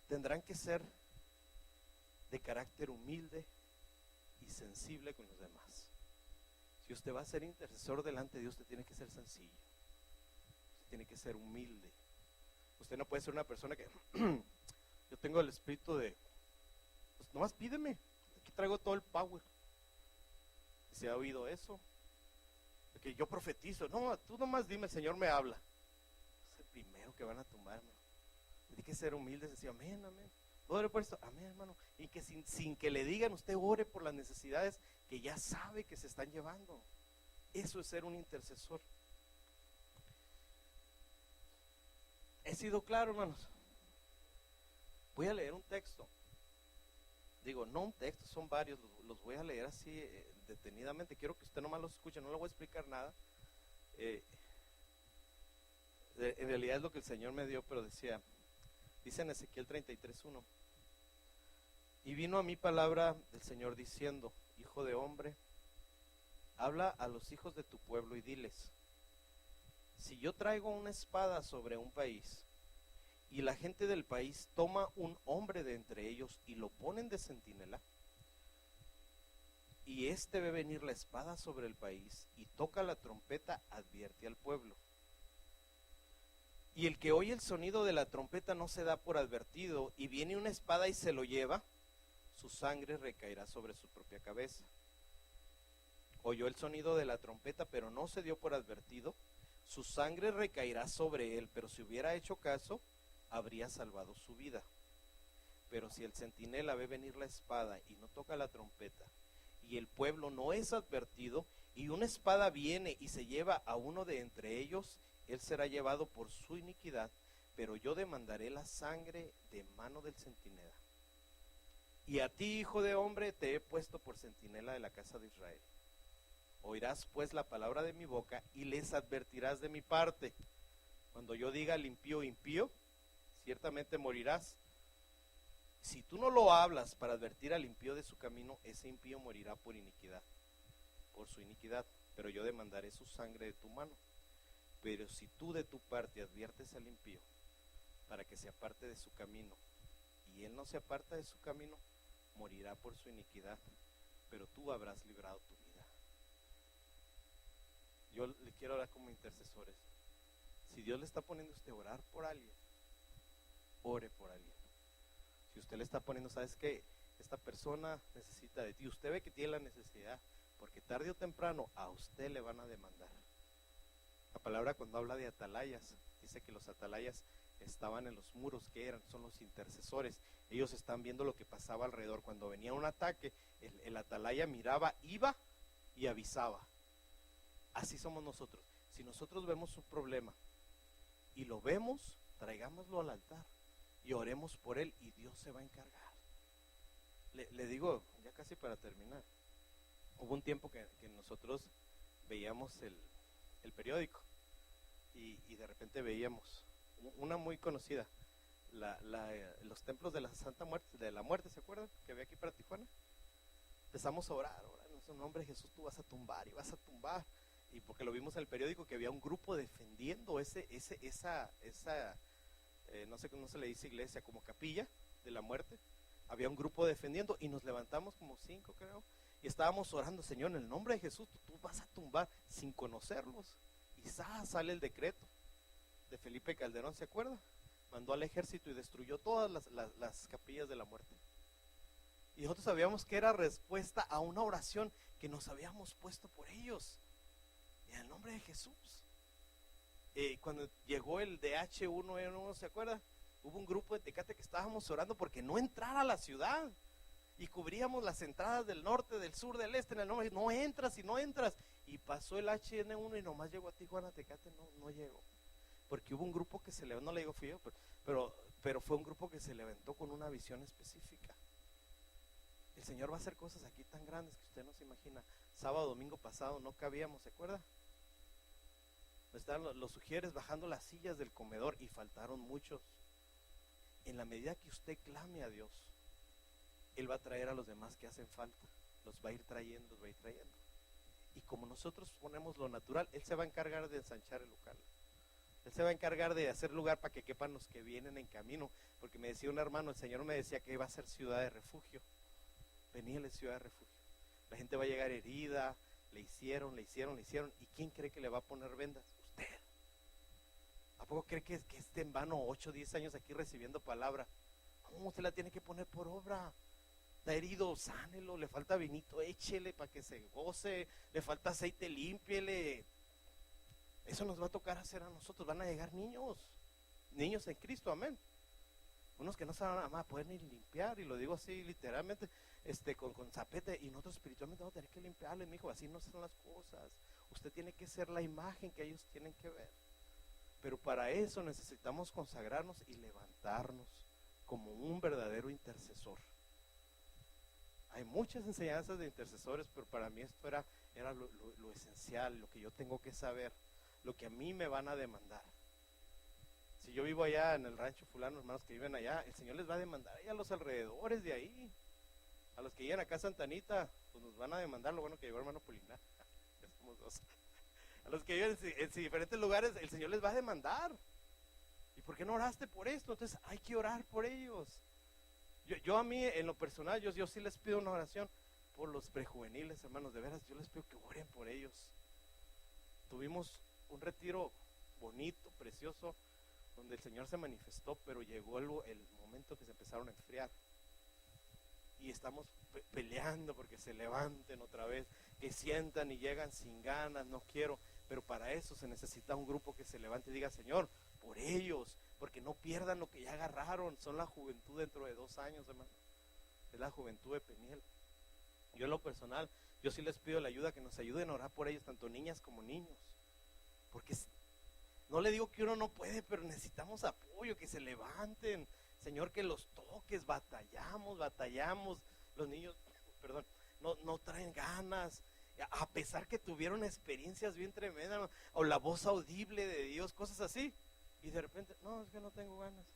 tendrán que ser de carácter humilde y sensible con los demás. Si usted va a ser intercesor delante de Dios, usted tiene que ser sencillo. Usted tiene que ser humilde. Usted no puede ser una persona que yo tengo el espíritu de, pues nomás pídeme, aquí traigo todo el power. ¿Se ha oído eso? De que yo profetizo, no, tú nomás dime, el Señor me habla. Es el primero que van a tumbar, hermano. Tiene que ser humilde, decir amén, amén. Ore por esto, amén, hermano. Y que sin que le digan, usted ore por las necesidades que ya sabe que se están llevando. Eso es ser un intercesor. ¿He sido claro, hermanos? Voy a leer un texto. Digo, no un texto, son varios, los voy a leer así detenidamente. Quiero que usted nomás los escuche, no le voy a explicar nada. En realidad es lo que el Señor me dio, pero dice en Ezequiel 33:1, y vino a mí palabra del Señor diciendo, hijo de hombre, habla a los hijos de tu pueblo y diles, si yo traigo una espada sobre un país, y la gente del país toma un hombre de entre ellos y lo ponen de centinela, y ve venir la espada sobre el país y toca la trompeta, advierte al pueblo. Y el que oye el sonido de la trompeta no se da por advertido, y viene una espada y se lo lleva, su sangre recaerá sobre su propia cabeza. Oyó el sonido de la trompeta, pero no se dio por advertido, su sangre recaerá sobre él, pero si hubiera hecho caso, habría salvado su vida. Pero si el centinela ve venir la espada y no toca la trompeta, y el pueblo no es advertido, y una espada viene y se lleva a uno de entre ellos, él será llevado por su iniquidad, pero yo demandaré la sangre de mano del centinela. Y a ti, hijo de hombre, te he puesto por centinela de la casa de Israel. Oirás pues la palabra de mi boca y les advertirás de mi parte. Cuando yo diga al impío, impío, ciertamente morirás. Si tú no lo hablas para advertir al impío de su camino, ese impío morirá por iniquidad, por su iniquidad, pero yo demandaré su sangre de tu mano. Pero si tú de tu parte adviertes al impío para que se aparte de su camino, y él no se aparta de su camino, morirá por su iniquidad, pero tú habrás librado tu vida. Yo le quiero hablar como intercesores. Si Dios le está poniendo a usted a orar por alguien, ore por alguien. Si usted le está poniendo, ¿sabes qué? Esta persona necesita de ti. Usted ve que tiene la necesidad, porque tarde o temprano a usted le van a demandar. La palabra cuando habla de atalayas, dice que los atalayas estaban en los muros, que eran, son los intercesores. Ellos están viendo lo que pasaba alrededor. Cuando venía un ataque, el atalaya miraba, iba y avisaba. Así somos nosotros. Si nosotros vemos un problema y lo vemos, traigámoslo al altar y oremos por él y Dios se va a encargar. Le digo, ya casi para terminar, hubo un tiempo que nosotros veíamos el periódico y de repente veíamos una muy conocida, los templos de la Santa Muerte, de la Muerte, ¿se acuerdan? Que había aquí para Tijuana. Empezamos a orar en su nombre, Jesús, tú vas a tumbar y vas a tumbar. Y porque lo vimos en el periódico que había un grupo defendiendo esa no sé cómo se le dice iglesia, como capilla de la muerte. Había un grupo defendiendo y nos levantamos como 5, creo, y estábamos orando, Señor, en el nombre de Jesús, tú vas a tumbar, sin conocerlos. Y sale el decreto de Felipe Calderón, ¿se acuerda? Mandó al ejército y destruyó todas las capillas de la muerte. Y nosotros sabíamos que era respuesta a una oración que nos habíamos puesto por ellos. En el nombre de Jesús. Cuando llegó el DH1N1, ¿se acuerda? Hubo un grupo de Tecate que estábamos orando porque no entrara a la ciudad. Y cubríamos las entradas del norte, del sur, del este, en el nombre. No entras y no entras. Y pasó el HN1 y nomás llegó a Tijuana. Tecate no llegó. Porque hubo un grupo que se levantó, no le digo fui yo, pero fue un grupo que se levantó con una visión específica. El Señor va a hacer cosas aquí tan grandes que usted no se imagina. Sábado, domingo pasado no cabíamos, ¿se acuerda? Estaban los sugieres bajando las sillas del comedor y faltaron muchos. En la medida que usted clame a Dios, Él va a traer a los demás que hacen falta. Los va a ir trayendo, los va a ir trayendo. Y como nosotros ponemos lo natural, Él se va a encargar de ensanchar el local. Él se va a encargar de hacer lugar para que quepan los que vienen en camino. Porque me decía un hermano, el Señor me decía que iba a ser ciudad de refugio. Veníale ciudad de refugio. La gente va a llegar herida, le hicieron. ¿Y quién cree que le va a poner vendas? Usted. ¿A poco cree que esté en vano 8 o 10 años aquí recibiendo palabra? No, usted la tiene que poner por obra. Está herido, sánelo, le falta vinito, échele para que se goce, le falta aceite, límpiele. Eso nos va a tocar hacer a nosotros. Van a llegar niños en Cristo, amén. Unos que no saben a poder ni limpiar, y lo digo así literalmente, con zapete, y nosotros espiritualmente vamos a tener que limpiarle, mi hijo, así no son las cosas. Usted tiene que ser la imagen que ellos tienen que ver. Pero para eso necesitamos consagrarnos y levantarnos como un verdadero intercesor. Hay muchas enseñanzas de intercesores, pero para mí esto era lo esencial, lo que yo tengo que saber, lo que a mí me van a demandar. Si yo vivo allá en el rancho fulano, hermanos que viven allá, el Señor les va a demandar a los alrededores de ahí. A los que llegan acá a Santa Anita, pues nos van a demandar. Lo bueno que llegó hermano Polinar, ya somos 2. A los que viven en diferentes lugares, el Señor les va a demandar. ¿Y por qué no oraste por esto? Entonces hay que orar por ellos. Yo a mí, en lo personal, yo sí les pido una oración por los prejuveniles, hermanos, de veras, yo les pido que oren por ellos. Tuvimos un retiro bonito, precioso, donde el Señor se manifestó, pero llegó el momento que se empezaron a enfriar. Y estamos peleando porque se levanten otra vez, que sientan y llegan sin ganas, no quiero. Pero para eso se necesita un grupo que se levante y diga, Señor, por ellos, porque no pierdan lo que ya agarraron. Son la juventud dentro de 2 años, hermano. Es la juventud de Peniel. Yo en lo personal, yo sí les pido la ayuda, que nos ayuden a orar por ellos, tanto niñas como niños. Porque no le digo que uno no puede, pero necesitamos apoyo, que se levanten. Señor, que los toques, batallamos. Los niños, perdón, no traen ganas. A pesar que tuvieron experiencias bien tremendas, o la voz audible de Dios, cosas así. Y de repente, no, es que no tengo ganas.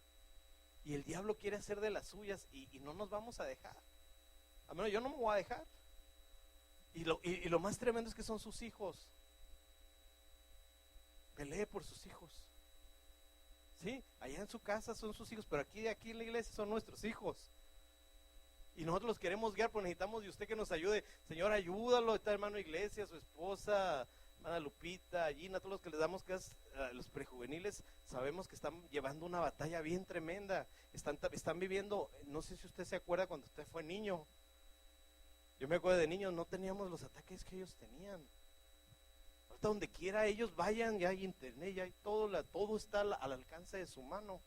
Y el diablo quiere hacer de las suyas y no nos vamos a dejar. Al menos yo no me voy a dejar. Y lo más tremendo es que son sus hijos. Pelee por sus hijos. Sí, allá en su casa son sus hijos, pero aquí en la iglesia son nuestros hijos. Y nosotros los queremos guiar, pero necesitamos de usted que nos ayude. Señor, ayúdalo, está hermano Iglesia, su esposa, hermana Lupita, Gina, todos los que les damos clases, los prejuveniles, sabemos que están llevando una batalla bien tremenda. Están viviendo, no sé si usted se acuerda cuando usted fue niño. Yo me acuerdo de niños, no teníamos los ataques que ellos tenían. Ahorita donde quiera ellos vayan, ya hay internet, ya hay todo está al alcance de su mano.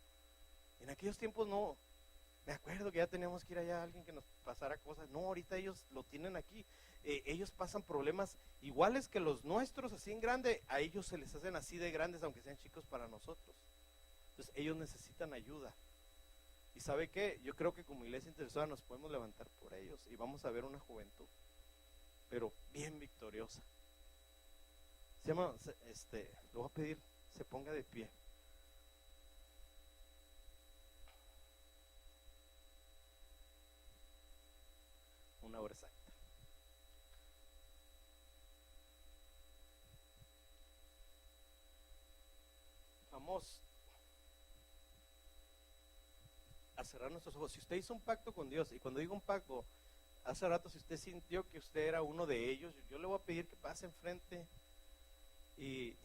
En aquellos tiempos no. Me acuerdo que ya teníamos que ir allá a alguien que nos pasara cosas. No, ahorita ellos lo tienen aquí. Ellos pasan problemas iguales que los nuestros, así en grande. A ellos se les hacen así de grandes, aunque sean chicos para nosotros. Entonces ellos necesitan ayuda. ¿Y sabe qué? Yo creo que como iglesia interesada nos podemos levantar por ellos. Y vamos a ver una juventud, pero bien victoriosa. Le voy a pedir, se ponga de pie. Una hora exacta. Vamos a cerrar nuestros ojos. Si usted hizo un pacto con Dios, y cuando digo un pacto, hace rato si usted sintió que usted era uno de ellos, yo le voy a pedir que pase enfrente y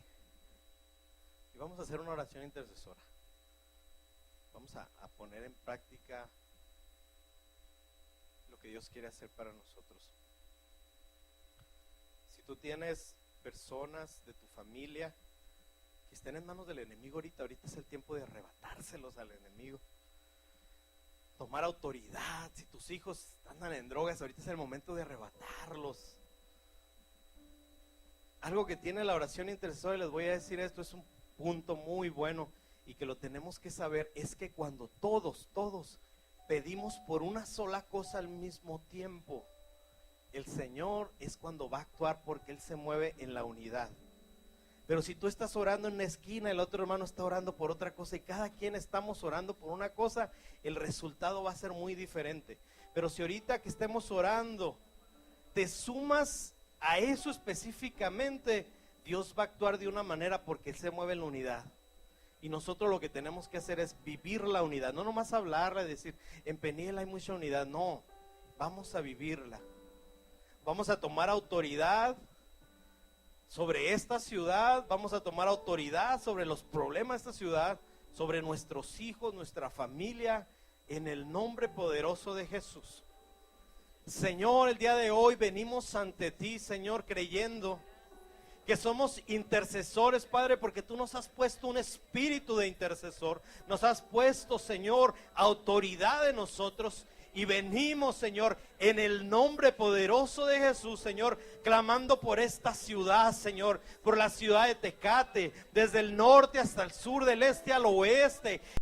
vamos a hacer una oración intercesora. Vamos a poner en práctica lo que Dios quiere hacer para nosotros. Si tú tienes personas de tu familia que estén en manos del enemigo ahorita es el tiempo de arrebatárselos al enemigo. Tomar autoridad. Si tus hijos andan en drogas, ahorita es el momento de arrebatarlos. Algo que tiene la oración intercesora, y les voy a decir esto, es un punto muy bueno y que lo tenemos que saber, es que cuando todos pedimos por una sola cosa al mismo tiempo, el Señor es cuando va a actuar, porque Él se mueve en la unidad. Pero si tú estás orando en una esquina, el otro hermano está orando por otra cosa y cada quien estamos orando por una cosa, el resultado va a ser muy diferente. Pero si ahorita que estemos orando te sumas a eso específicamente, Dios va a actuar de una manera, porque Él se mueve en la unidad. Y nosotros lo que tenemos que hacer es vivir la unidad, no nomás hablarla y decir, en Peniel hay mucha unidad. No, vamos a vivirla. Vamos a tomar autoridad sobre esta ciudad, vamos a tomar autoridad sobre los problemas de esta ciudad, sobre nuestros hijos, nuestra familia, en el nombre poderoso de Jesús. Señor, el día de hoy venimos ante ti, Señor, creyendo que somos intercesores, Padre, porque tú nos has puesto un espíritu de intercesor, nos has puesto, Señor, autoridad en nosotros. Y venimos, Señor, en el nombre poderoso de Jesús, Señor, clamando por esta ciudad, Señor, por la ciudad de Tecate, desde el norte hasta el sur, del este al oeste,